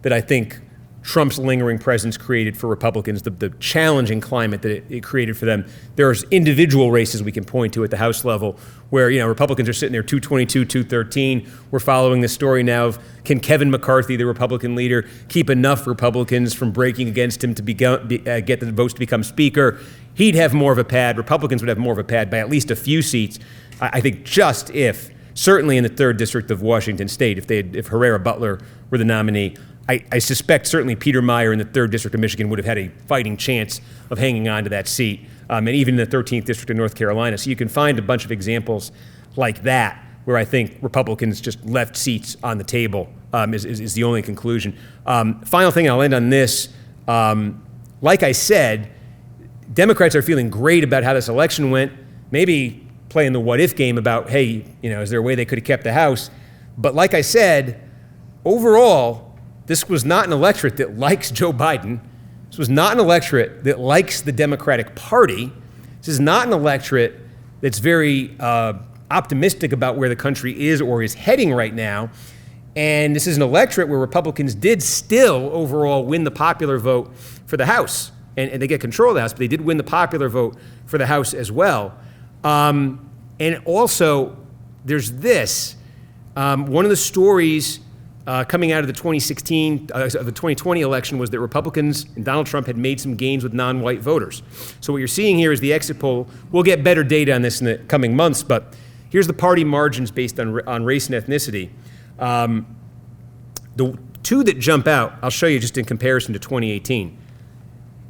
that I think Trump's lingering presence created for Republicans, the challenging climate that it created for them. There's individual races we can point to at the House level where, Republicans are sitting there 222, 213. We're following the story now of, can Kevin McCarthy, the Republican leader, keep enough Republicans from breaking against him to get the votes to become Speaker? He'd have more of a pad. Republicans would have more of a pad by at least a few seats. I think certainly in the 3rd District of Washington State, if Herrera Butler were the nominee, I suspect certainly Peter Meyer in the 3rd District of Michigan would have had a fighting chance of hanging on to that seat, and even in the 13th District of North Carolina. So you can find a bunch of examples like that where I think Republicans just left seats on the table is the only conclusion. Final thing, I'll end on this. Like I said, Democrats are feeling great about how this election went, maybe playing the what-if game about, hey, is there a way they could have kept the House? But like I said, overall, this was not an electorate that likes Joe Biden. This was not an electorate that likes the Democratic Party. This is not an electorate that's very optimistic about where the country is or is heading right now. And this is an electorate where Republicans did still overall win the popular vote for the House. And they get control of the House, but they did win the popular vote for the House as well. And also, there's this. One of the stories coming out of the 2020 election was that Republicans and Donald Trump had made some gains with non-white voters. So what you're seeing here is the exit poll. We'll get better data on this in the coming months, but here's the party margins based on race and ethnicity. The two that jump out, I'll show you just in comparison to 2018.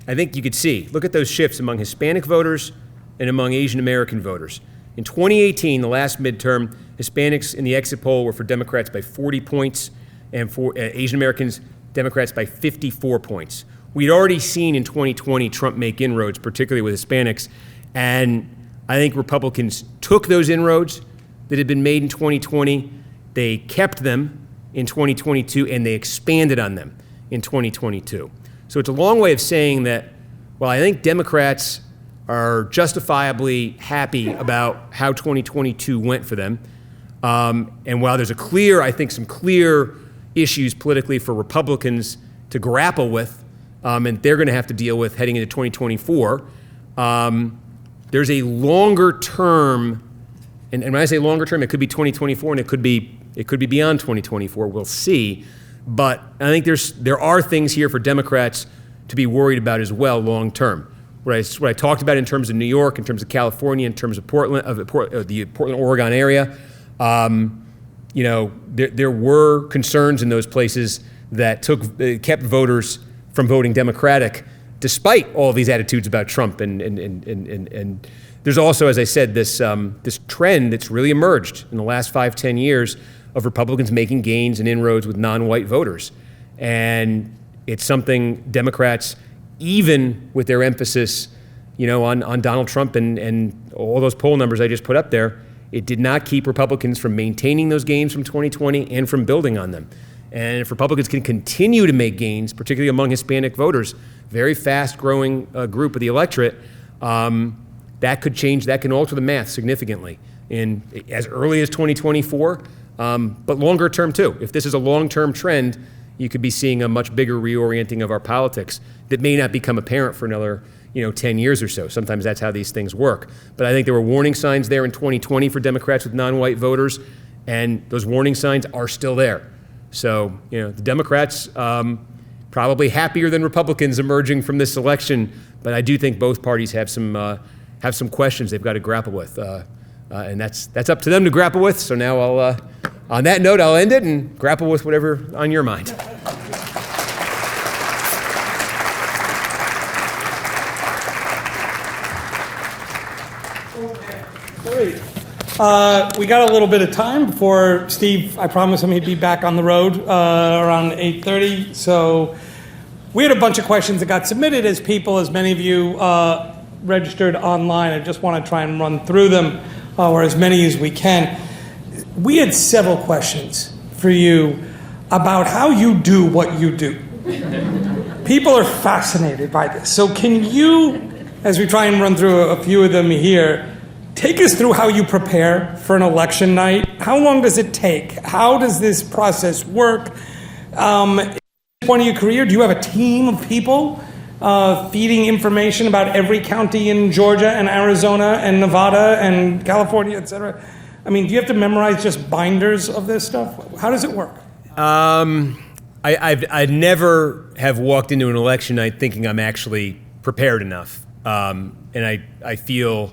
I think you could see, look at those shifts among Hispanic voters and among Asian American voters. In 2018, the last midterm, Hispanics in the exit poll were for Democrats by 40 points, and for Asian Americans, Democrats by 54 points. We'd already seen in 2020 Trump make inroads, particularly with Hispanics, and I think Republicans took those inroads that had been made in 2020, they kept them in 2022, and they expanded on them in 2022. So it's a long way of saying that, well, I think Democrats are justifiably happy about how 2022 went for them. And while there's some clear issues politically for Republicans to grapple with, and they're going to have to deal with heading into 2024, there's a longer term, and when I say longer term, it could be 2024 and it could be beyond 2024. We'll see. But I think there are things here for Democrats to be worried about as well long term. What I talked about in terms of New York, in terms of California, in terms of the Portland, Oregon area, there were concerns in those places that kept voters from voting Democratic, despite all these attitudes about Trump. And there's also, as I said, this trend that's really emerged in the last 5-10 years of Republicans making gains and inroads with non-white voters. And it's something Democrats, even with their emphasis, on Donald Trump and all those poll numbers I just put up there, it did not keep Republicans from maintaining those gains from 2020 and from building on them. And if Republicans can continue to make gains, particularly among Hispanic voters, very fast-growing group of the electorate, that could change, that can alter the math significantly in as early as 2024, but longer term too. If this is a long-term trend, you could be seeing a much bigger reorienting of our politics that may not become apparent for another 10 years or so. Sometimes that's how these things work. But I think there were warning signs there in 2020 for Democrats with non-white voters, and those warning signs are still there. So, the Democrats probably happier than Republicans emerging from this election, but I do think both parties have some questions they've got to grapple with, and that's up to them to grapple with. So now on that note, I'll end it and grapple with whatever on your mind. Great. We got a little bit of time before Steve, I promised him he'd be back on the road around 8:30. So we had a bunch of questions that got submitted as many of you registered online. I just want to try and run through them, or as many as we can. We had several questions for you about how you do what you do. People are fascinated by this. So can you, as we try and run through a few of them here, take us through how you prepare for an election night? How long does it take? How does this process work? At this point in your career, do you have a team of people feeding information about every county in Georgia and Arizona and Nevada and California, et cetera? I mean, do you have to memorize just binders of this stuff? How does it work? I never have walked into an election night thinking I'm actually prepared enough. And I feel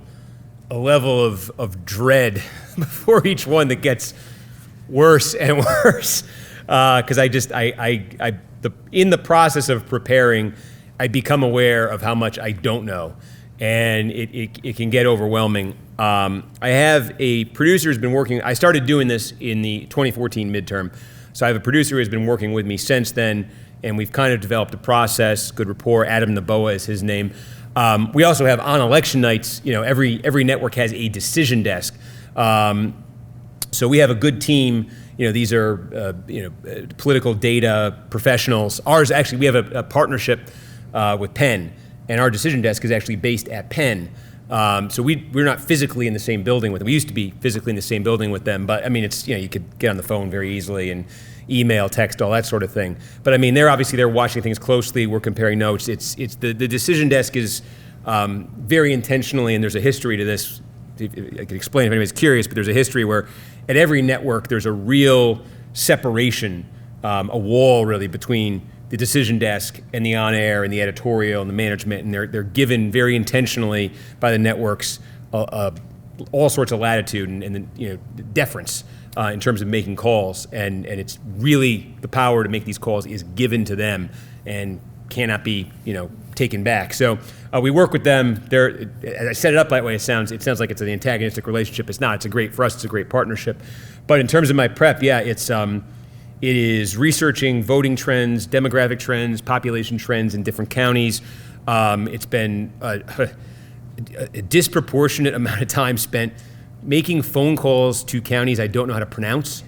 a level of dread before each one that gets worse and worse. Because in the process of preparing, I become aware of how much I don't know. And it can get overwhelming. I have a producer who's been working, I started doing this in the 2014 midterm. So I have a producer who has been working with me since then, and we've kind of developed a process, good rapport. Adam Naboa is his name. We also have on election nights, every network has a decision desk. So we have a good team. These are political data professionals. Ours, actually, we have a partnership with Penn, and our decision desk is actually based at Penn. So we're not physically in the same building with them. We used to be physically in the same building with them, but I mean, it's, you could get on the phone very easily and email, text, all that sort of thing. But I mean, they're watching things closely. We're comparing notes. It's the decision desk is very intentionally, and there's a history to this. I could explain if anybody's curious, but there's a history where at every network there's a real separation, a wall really between the decision desk and the on-air and the editorial and the management, and they're given very intentionally by the networks all sorts of latitude and deference in terms of making calls, and it's really the power to make these calls is given to them and cannot be taken back. So we work with them. As I set it up that way, it sounds like it's an antagonistic relationship. It's not. For us, it's a great partnership. But in terms of my prep, yeah, it is researching voting trends, demographic trends, population trends in different counties. It's been a disproportionate amount of time spent making phone calls to counties I don't know how to pronounce.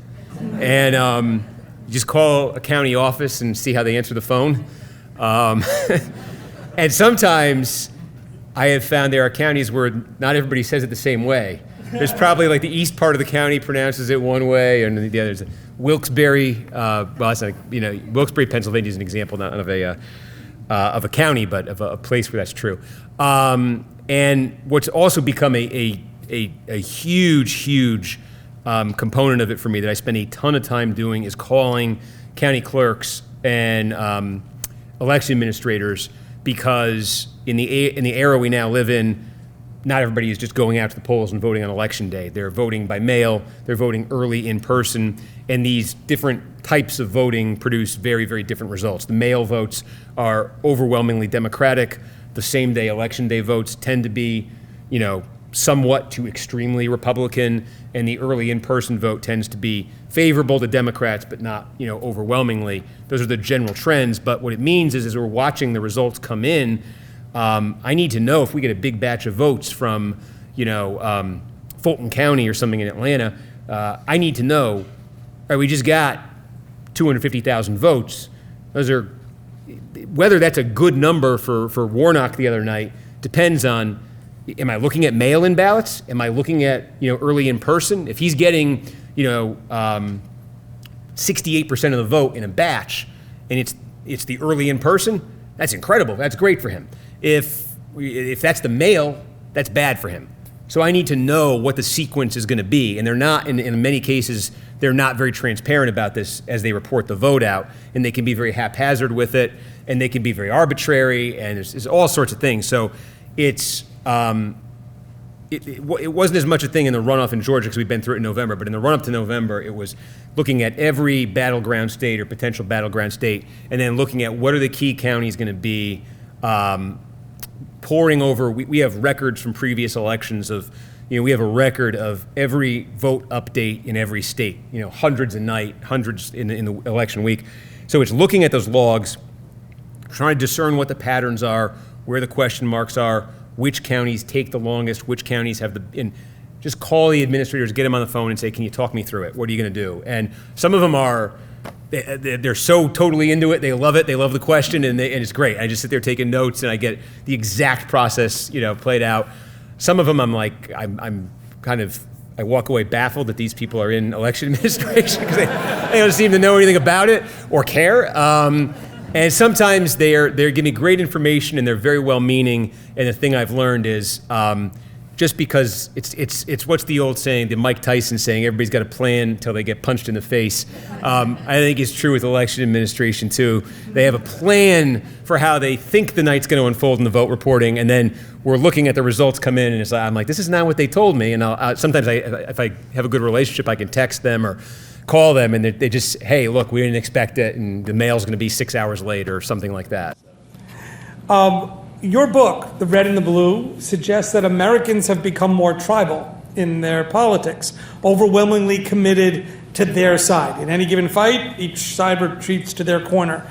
And you just call a county office and see how they answer the phone. And sometimes I have found there are counties where not everybody says it the same way. There's probably like the east part of the county pronounces it one way, and the other's Wilkes-Barre. It's not, Wilkes-Barre, Pennsylvania is an example not of a county, but of a place where that's true. And what's also become a huge component of it for me that I spend a ton of time doing is calling county clerks and election administrators, because in the era we now live in, not everybody is just going out to the polls and voting on election day. They're voting by mail, they're voting early in person, and these different types of voting produce very, very different results. The mail votes are overwhelmingly Democratic. The same day election day votes tend to be, somewhat to extremely Republican, and the early in-person vote tends to be favorable to Democrats, but not, overwhelmingly. Those are the general trends, but what it means is as we're watching the results come in, I need to know if we get a big batch of votes from, Fulton County or something in Atlanta, I need to know, all right, we just got 250,000 votes. Whether that's a good number for Warnock the other night depends on, am I looking at mail-in ballots? Am I looking at, early in person? If he's getting, 68% of the vote in a batch, and it's the early in person, that's incredible. That's great for him. If that's the mail, that's bad for him. So I need to know what the sequence is going to be, and they're not, in many cases, they're not very transparent about this as they report the vote out, and they can be very haphazard with it, and they can be very arbitrary, and there's all sorts of things. So it's it wasn't as much a thing in the runoff in Georgia because we've been through it in November, but in the run-up to November, it was looking at every battleground state or potential battleground state, and then looking at what are the key counties going to be, poring over. We have records from previous elections of, we have a record of every vote update in every state, hundreds a night, hundreds in the election week. So it's looking at those logs, trying to discern what the patterns are, where the question marks are, which counties take the longest, which counties have and just call the administrators, get them on the phone and say, can you talk me through it? What are you going to do? And some of them they're so totally into it, they love it, they love the question, and it's great. I just sit there taking notes and I get the exact process, played out. Some of them I'm kind of, I walk away baffled that these people are in election administration because they don't seem to know anything about it or care. And sometimes they're giving me great information and they're very well-meaning. And the thing I've learned is just because it's what's the old saying, the Mike Tyson saying, everybody's got a plan until they get punched in the face. I think it's true with election administration too. They have a plan for how they think the night's going to unfold in the vote reporting, and then we're looking at the results come in, and it's like, I'm like, this is not what they told me. And sometimes if I have a good relationship, I can text them or call them, and they just, hey, look, we didn't expect it, and the mail's going to be 6 hours late or something like that. Your book, The Red and the Blue, suggests that Americans have become more tribal in their politics, overwhelmingly committed to their side. In any given fight, each side retreats to their corner.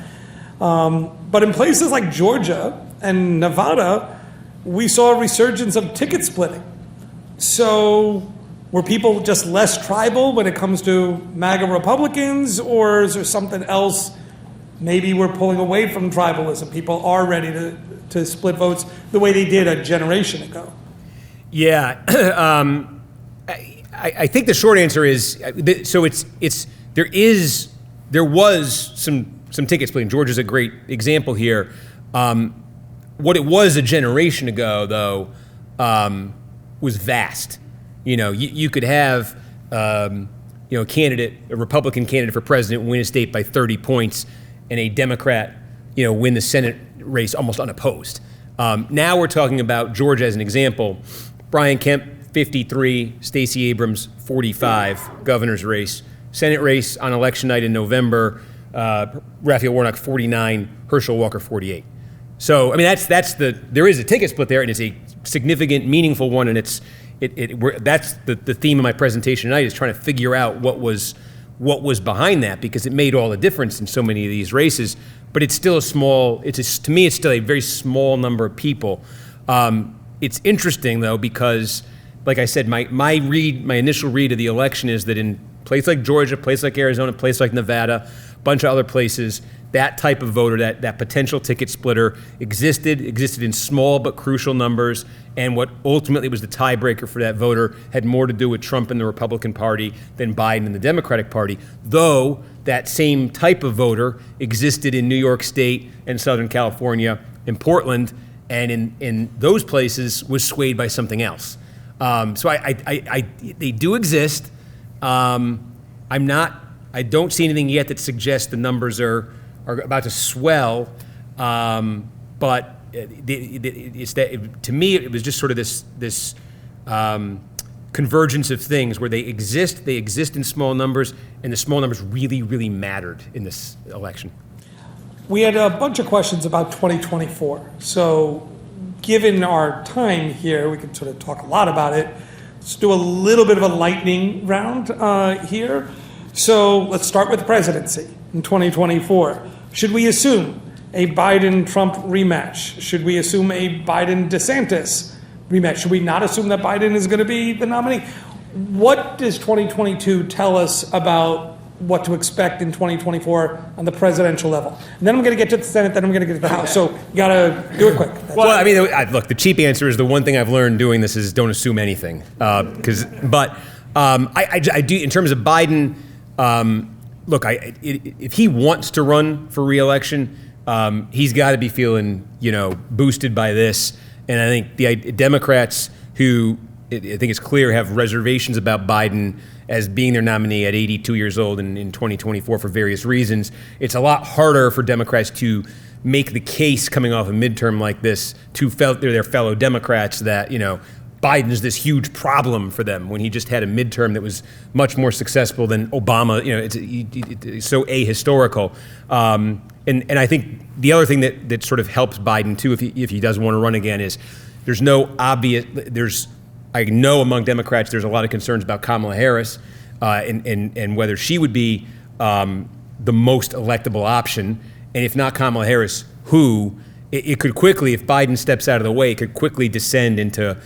But in places like Georgia and Nevada, we saw a resurgence of ticket splitting. So were people just less tribal when it comes to MAGA Republicans, or is there something else? Maybe we're pulling away from tribalism. People are ready to split votes the way they did a generation ago. Yeah, I think the short answer is so. There was some ticket splitting. Georgia's a great example here. What it was a generation ago, though, was vast. You could have a Republican candidate for president win a state by 30 points, and a Democrat, win the Senate race almost unopposed. Now we're talking about Georgia as an example. Brian Kemp, 53, Stacey Abrams, 45, governor's race. Senate race on election night in November, Raphael Warnock, 49, Herschel Walker, 48. So, I mean, there is a ticket split there, and it's a significant, meaningful one, and that's the theme of my presentation tonight, is trying to figure out what was behind that, because it made all the difference in so many of these races. But it's still to me, it's still a very small number of people. It's interesting, though, because, like I said, my initial read of the election is that in places like Georgia, places like Arizona, places like Nevada, a bunch of other places, that type of voter, that potential ticket splitter existed in small but crucial numbers, and what ultimately was the tiebreaker for that voter had more to do with Trump and the Republican Party than Biden and the Democratic Party, though that same type of voter existed in New York State and Southern California and Portland, and in those places was swayed by something else. So they do exist. I don't see anything yet that suggests the numbers are about to swell, but to me, it was just sort of this convergence of things where they exist in small numbers, and the small numbers really, really mattered in this election. We had a bunch of questions about 2024. So given our time here, we could sort of talk a lot about it. Let's do a little bit of a lightning round here. So let's start with the presidency in 2024. Should we assume a Biden-Trump rematch? Should we assume a Biden-DeSantis rematch? Should we not assume that Biden is going to be the nominee? What does 2022 tell us about what to expect in 2024 on the presidential level? And then I'm going to get to the Senate, then I'm going to get to the House. So you got to do it quick. Well, I mean, look, the cheap answer is the one thing I've learned doing this is don't assume anything. I do, in terms of Biden, look, if he wants to run for re-election, he's got to be feeling, boosted by this. And I think the Democrats who, I think it's clear, have reservations about Biden as being their nominee at 82 years old in 2024 for various reasons, it's a lot harder for Democrats to make the case coming off a midterm like this to their fellow Democrats that, Biden's this huge problem for them when he just had a midterm that was much more successful than Obama. It's so ahistorical. And I think the other thing that sort of helps Biden too, if he does want to run again, is I know among Democrats there's a lot of concerns about Kamala Harris and whether she would be the most electable option. And if not Kamala Harris, who? It could quickly, if Biden steps out of the way, it could quickly descend into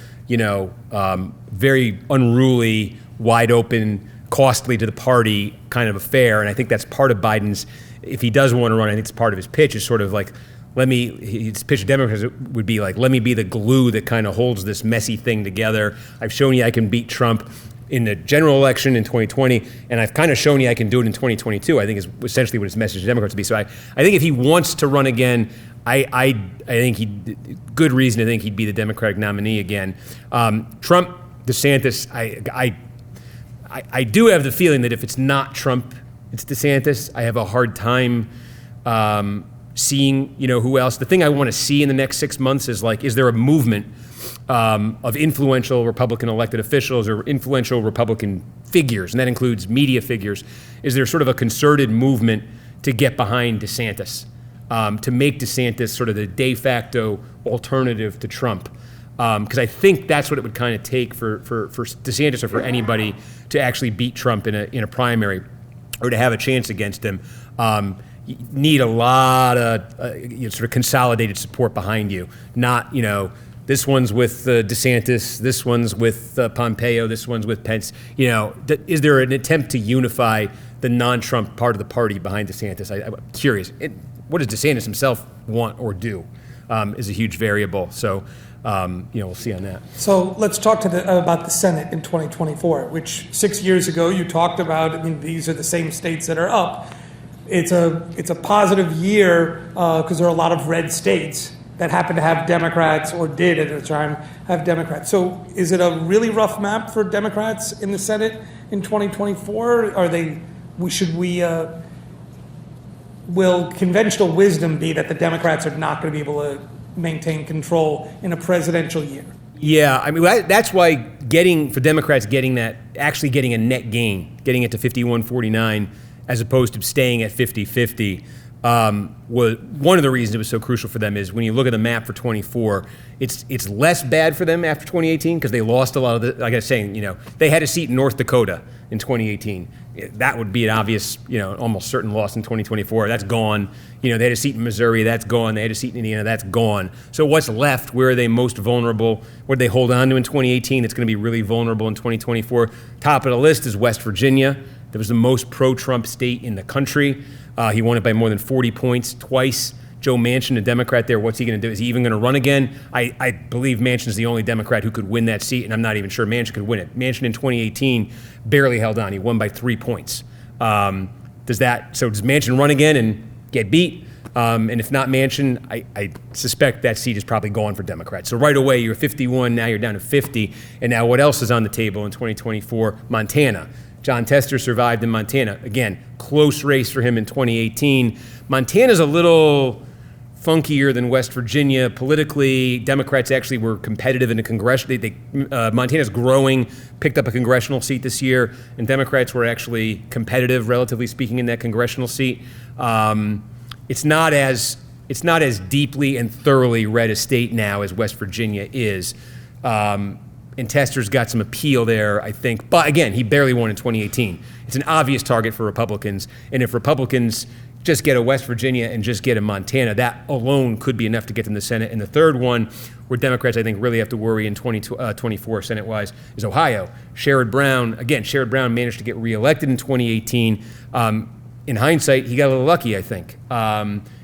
very unruly, wide open, costly to the party kind of affair. And I think that's part of Biden's, if he does want to run, I think it's part of his pitch, is sort of like, his pitch to Democrats would be like, let me be the glue that kind of holds this messy thing together. I've shown you I can beat Trump. in the general election in 2020, and I've kind of shown you I can do it in 2022, I think is essentially what his message to Democrats would be. So I think if he wants to run again, I think good reason to think he'd be the Democratic nominee again. Trump, DeSantis, I do have the feeling that if it's not Trump, it's DeSantis. I have a hard time seeing, who else. The thing I want to see in the next 6 months is is there a movement of influential Republican elected officials or influential Republican figures, and that includes media figures. Is there sort of a concerted movement to get behind DeSantis, to make DeSantis sort of the de facto alternative to Trump? Because I think that's what it would kind of take for DeSantis or for anybody to actually beat Trump in a primary or to have a chance against him. You need a lot of sort of consolidated support behind you, not, this one's with DeSantis, this one's with Pompeo, this one's with Pence. Is there an attempt to unify the non-Trump part of the party behind DeSantis? I'm curious. What does DeSantis himself want or do is a huge variable. So, we'll see on that. So let's talk about the Senate in 2024, which 6 years ago you talked about. I mean, these are the same states that are up. It's a positive year because there are a lot of red states that happen to have Democrats or did at the time have Democrats. So is it a really rough map for Democrats in the Senate in 2024? Will conventional wisdom be that the Democrats are not going to be able to maintain control in a presidential year? Yeah, I mean, that's why for Democrats getting a net gain, getting it to 51-49, as opposed to staying at 50-50, was one of the reasons it was so crucial for them. Is when you look at the map for 24, it's less bad for them after 2018 because they lost a lot of like I was saying, they had a seat in North Dakota in 2018. That would be an obvious, almost certain loss in 2024. That's gone. They had a seat in Missouri. That's gone. They had a seat in Indiana. That's gone. So what's left? Where are they most vulnerable? What did they hold on to in 2018 that's going to be really vulnerable in 2024? Top of the list is West Virginia. That was the most pro-Trump state in the country. He won it by more than 40 points twice. Joe Manchin, a Democrat there, what's he going to do? Is he even going to run again? I believe Manchin's the only Democrat who could win that seat, and I'm not even sure Manchin could win it. Manchin in 2018 barely held on. He won by 3 points. Does Manchin run again and get beat? And if not Manchin, I suspect that seat is probably gone for Democrats. So right away, you're 51, now you're down to 50. And now what else is on the table in 2024? Montana. John Tester survived in Montana. Again, close race for him in 2018. Montana's a little funkier than West Virginia. Politically, Democrats actually were competitive in the congressional. Montana's growing, picked up a congressional seat this year, and Democrats were actually competitive, relatively speaking, in that congressional seat. It's not as deeply and thoroughly red a state now as West Virginia is. And Tester's got some appeal there, I think. But again, he barely won in 2018. It's an obvious target for Republicans. And if Republicans just get a West Virginia and just get a Montana, that alone could be enough to get them to the Senate. And the third one, where Democrats, I think, really have to worry in 2024 Senate-wise, is Ohio. Sherrod Brown managed to get reelected in 2018. In hindsight, he got a little lucky, I think.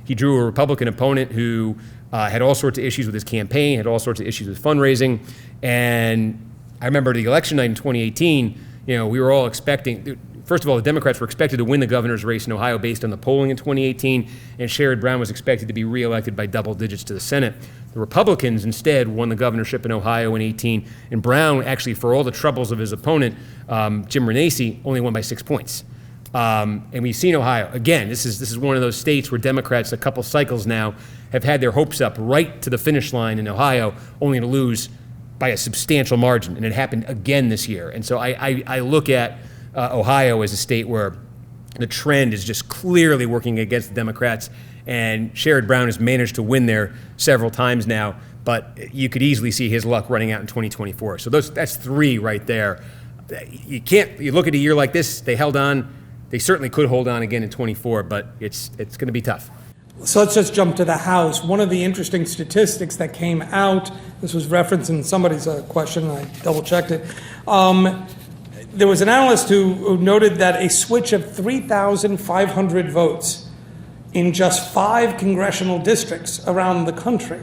He drew a Republican opponent who had all sorts of issues with his campaign, had all sorts of issues with fundraising. And I remember the election night in 2018, we were all expecting, first of all, the Democrats were expected to win the governor's race in Ohio based on the polling in 2018, and Sherrod Brown was expected to be reelected by double digits to the Senate. The Republicans instead won the governorship in Ohio in 2018, and Brown actually, for all the troubles of his opponent, Jim Renacci, only won by 6 points. And we've seen Ohio. Again, this is one of those states where Democrats, a couple cycles now, have had their hopes up right to the finish line in Ohio, only to lose by a substantial margin, and it happened again this year. And so I look at Ohio as a state where the trend is just clearly working against the Democrats, and Sherrod Brown has managed to win there several times now, but you could easily see his luck running out in 2024. So that's three right there. You look at a year like this, they held on. They certainly could hold on again in 24, but it's going to be tough. So let's just jump to the House. One of the interesting statistics that came out, this was referenced in somebody's question, and I double-checked it. There was an analyst who noted that a switch of 3,500 votes in just 5 congressional districts around the country,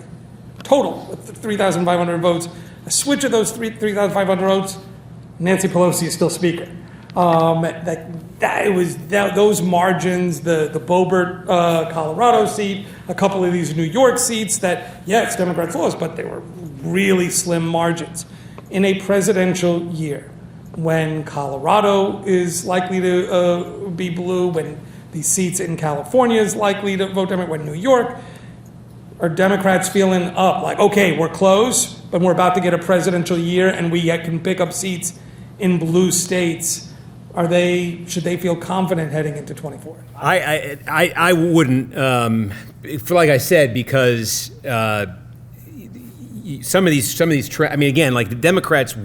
total, 3,500 votes, a switch of those 3,500 votes Nancy Pelosi is still Speaker. Those margins, the Boebert, Colorado seat, a couple of these New York seats that, yes, Democrats lost, but they were really slim margins. In a presidential year, when Colorado is likely to be blue, when the seats in California is likely to vote Democrat, when New York, are Democrats feeling up like, okay, we're close, but we're about to get a presidential year and we can pick up seats in blue states? Should they feel confident heading into 24? I wouldn't, like I said, because some of these I mean, again, like the Democrats,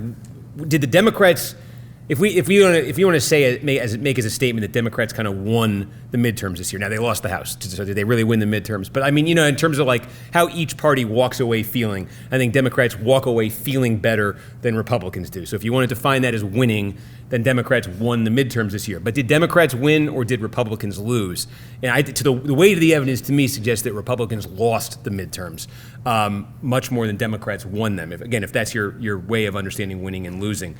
if you want to say make as a statement that Democrats kind of won the midterms this year. Now they lost the House, so did they really win the midterms? But I mean, in terms of like how each party walks away feeling, I think Democrats walk away feeling better than Republicans do. So if you want to define that as winning, then Democrats won the midterms this year. But did Democrats win or did Republicans lose? And the weight of the evidence to me suggests that Republicans lost the midterms much more than Democrats won them. If that's your way of understanding winning and losing.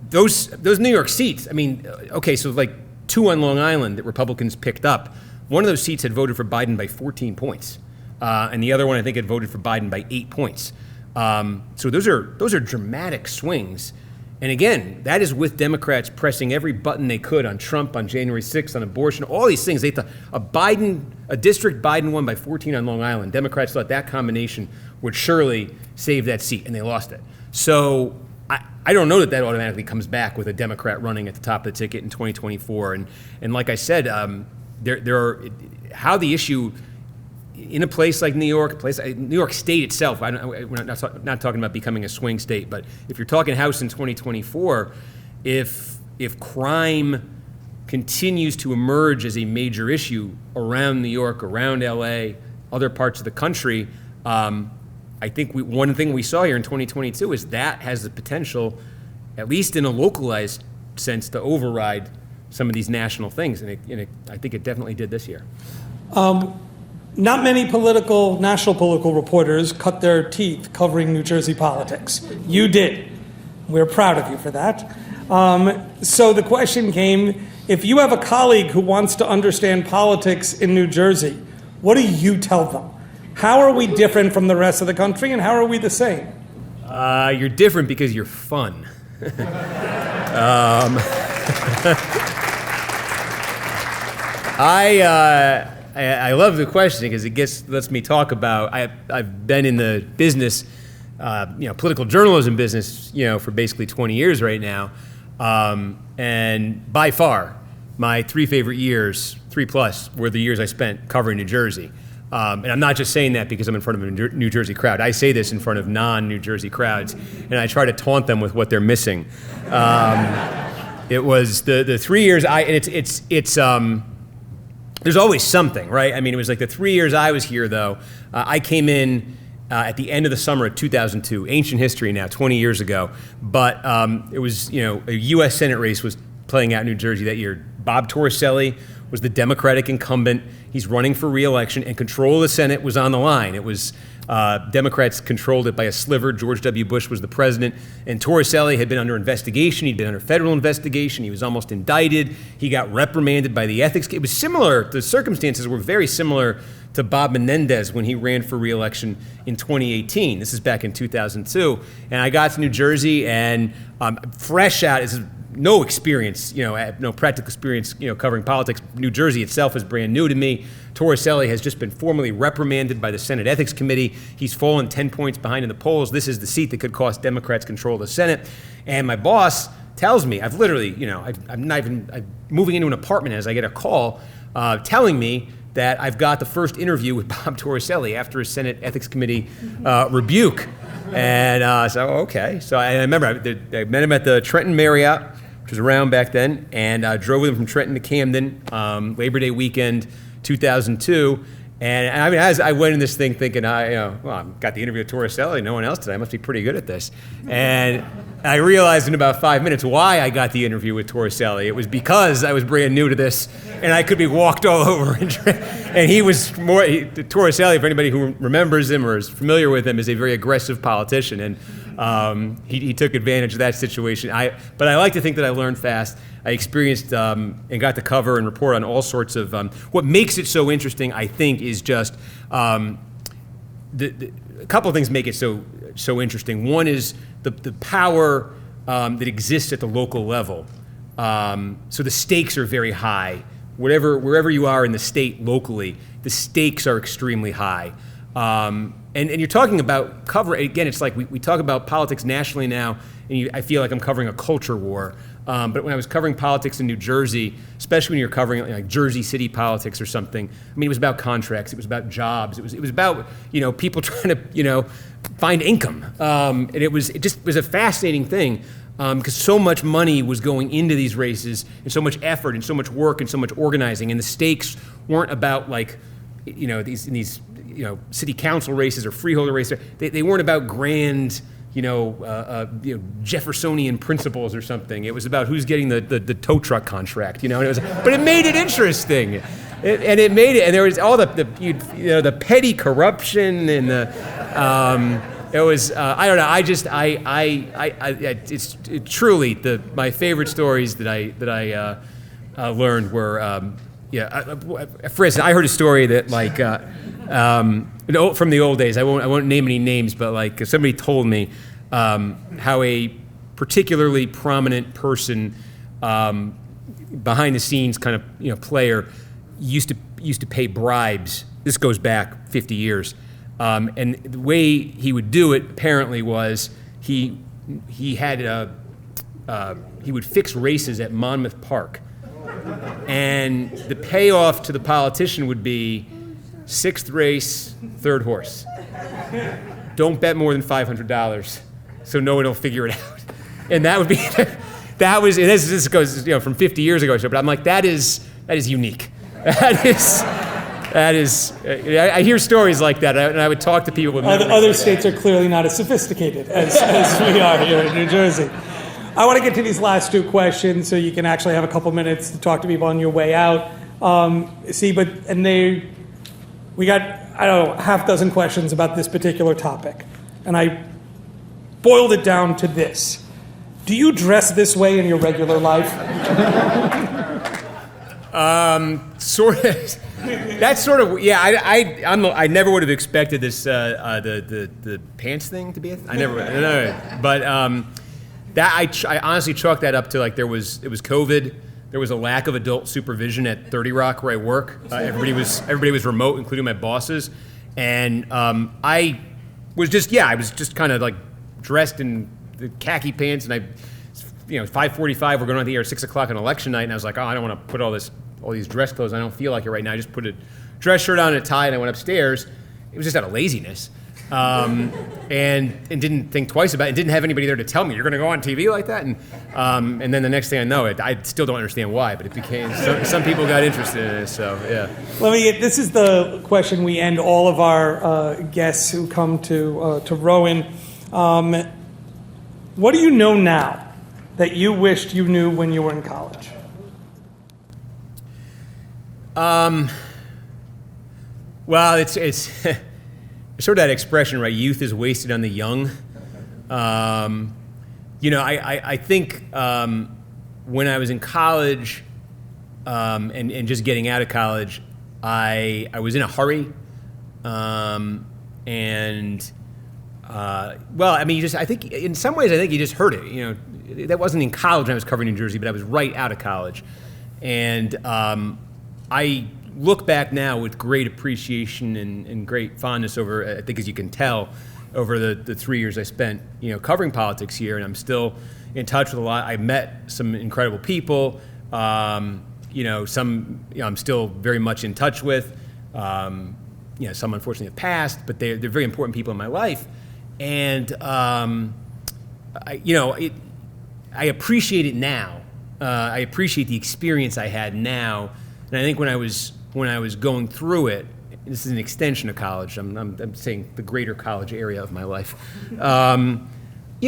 Those New York seats, I mean, okay, so like 2 on Long Island that Republicans picked up. One of those seats had voted for Biden by 14 points. And the other one, I think, had voted for Biden by 8 points. So those are dramatic swings. And again, that is with Democrats pressing every button they could on Trump, on January 6th, on abortion, all these things. They thought a district Biden won by 14 on Long Island. Democrats thought that combination would surely save that seat, and they lost it. So I don't know that automatically comes back with a Democrat running at the top of the ticket in 2024. And like I said, there are how the issue in a place like New York, New York State itself. We're not talking about becoming a swing state, but if you're talking House in 2024, if crime continues to emerge as a major issue around New York, around LA, other parts of the country. I think one thing we saw here in 2022 is that has the potential, at least in a localized sense, to override some of these national things, and I think it definitely did this year. Not many national political reporters cut their teeth covering New Jersey politics. You did. We're proud of you for that. So the question came, if you have a colleague who wants to understand politics in New Jersey, what do you tell them? How are we different from the rest of the country, and how are we the same? You're different because you're fun. I love the question because it lets me talk about. I've been in the business, political journalism business, for basically 20 years right now, and by far, my 3 favorite years, 3+ were the years I spent covering New Jersey. And I'm not just saying that because I'm in front of a New Jersey crowd. I say this in front of non-New Jersey crowds, and I try to taunt them with what they're missing. It was the 3 years there's always something, right? I mean, it was like the 3 years I was here, though. I came in at the end of the summer of 2002, ancient history now, 20 years ago. But it was, a U.S. Senate race was playing out in New Jersey that year. Bob Torricelli was the Democratic incumbent. He's running for re-election, and control of the Senate was on the line. It was Democrats controlled it by a sliver. George W. Bush was the president, and Torricelli had been under investigation. He'd been under federal investigation. He was almost indicted. He got reprimanded by the ethics. It was similar. The circumstances were very similar to Bob Menendez when he ran for re-election in 2018. This is back in 2002, and I got to New Jersey, and fresh out. This is no experience, no practical experience, covering politics. New Jersey itself is brand new to me. Torricelli has just been formally reprimanded by the Senate Ethics Committee. He's fallen 10 points behind in the polls. This is the seat that could cost Democrats control of the Senate. And my boss tells me, I've literally, I'm moving into an apartment as I get a call telling me that I've got the first interview with Bob Torricelli after a Senate Ethics Committee rebuke. And so, okay. So I remember I met him at the Trenton Marriott, which was around back then, and drove with him from Trenton to Camden, Labor Day weekend, 2002. And I mean, as I went in this thing thinking, I got the interview with Torricelli, no one else did. I must be pretty good at this. And I realized in about 5 minutes why I got the interview with Torricelli. It was because I was brand new to this, and I could be walked all over. And he was Torricelli, for anybody who remembers him or is familiar with him, is a very aggressive politician. And He took advantage of that situation. But I like to think that I learned fast. I experienced and got to cover and report on all sorts of. What makes it so interesting, I think, is just a couple of things make it so interesting. One is the power that exists at the local level. So the stakes are very high. Wherever you are in the state locally, the stakes are extremely high. And you're talking about again, it's like we talk about politics nationally now, and I feel like I'm covering a culture war. But when I was covering politics in New Jersey, especially when you're covering like Jersey City politics or something, I mean, it was about contracts, it was about jobs, it was about people trying to find income, and it was a fascinating thing because so much money was going into these races, and so much effort, and so much work, and so much organizing, and the stakes weren't about like these city council races or freeholder races. They weren't about grand. Jeffersonian principles or something. It was about who's getting the tow truck contract, and but it made it interesting, and there was all the petty corruption and it was I don't know. It's truly my favorite stories that I learned were for instance, I heard a story that from the old days. I won't name any names, but like somebody told me how a particularly prominent person, behind the scenes kind of player, used to pay bribes. This goes back 50 years, and the way he would do it apparently was he would fix races at Monmouth Park, and the payoff to the politician would be 6th race, 3rd horse. Don't bet more than $500, so no one will figure it out. And that would be, this goes from 50 years ago or so, but I'm like, that is unique. That is. I hear stories like that, and I would talk to people with other states are clearly not as sophisticated as we are here in New Jersey. I want to get to these last two questions so you can actually have a couple minutes to talk to people on your way out. We got, I don't know, half dozen questions about this particular topic. And I boiled it down to this. Do you dress this way in your regular life? Sort of. That's sort of, yeah, I never would have expected this, the pants thing to be a thing. I never, no. But I honestly chalk that up to it was COVID. There was a lack of adult supervision at 30 Rock where I work. Everybody was remote, including my bosses, and I was just kind of like dressed in the khaki pants, and 5:45 we're going on the air at 6 o'clock on election night, and I was like, oh, I don't want to put all these dress clothes. I don't feel like it right now. I just put a dress shirt on and a tie, and I went upstairs. It was just out of laziness. And didn't think twice about it. And didn't have anybody there to tell me you're going to go on TV like that. And then the next thing I know, I still don't understand why, but it became some people got interested in it. So yeah. This is the question we end all of our guests who come to Rowan. What do you know now that you wished you knew when you were in college? Well, it's sort of that expression, right? Youth is wasted on the young. I think when I was in college and just getting out of college, I was in a hurry. I think in some ways, you just heard it. That wasn't in college when I was covering New Jersey, but I was right out of college. And I look back now with great appreciation and great fondness over, I think as you can tell, over the 3 years I spent, covering politics here, and I'm still in touch with a lot. I met some incredible people, some I'm still very much in touch with, some unfortunately have passed, but they're very important people in my life. And, I appreciate it now. I appreciate the experience I had now. And I think when I was going through it, this is an extension of college. I'm saying the greater college area of my life.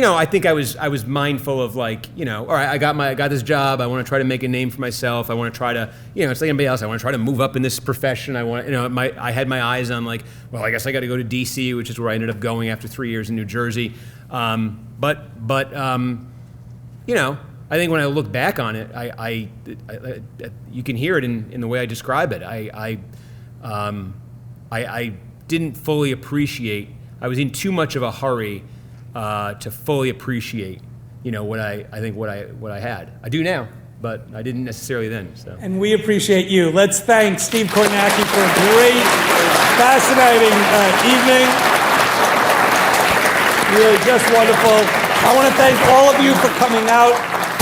I think I was mindful of like, all right, I got this job. I want to try to make a name for myself. I want to try to, it's like anybody else. I want to try to move up in this profession. I want, I had my eyes on like, well, I guess I got to go to D.C., which is where I ended up going after 3 years in New Jersey. But I think when I look back on it, I you can hear it in the way I describe it. I didn't fully appreciate. I was in too much of a hurry to fully appreciate, what I had. I do now, but I didn't necessarily then. So. And we appreciate you. Let's thank Steve Kornacki for a great, fascinating evening. Really just wonderful. I want to thank all of you for coming out.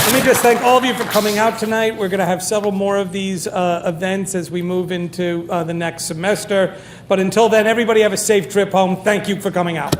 Let me just thank all of you for coming out tonight. We're going to have several more of these events as we move into the next semester. But until then, everybody have a safe trip home. Thank you for coming out.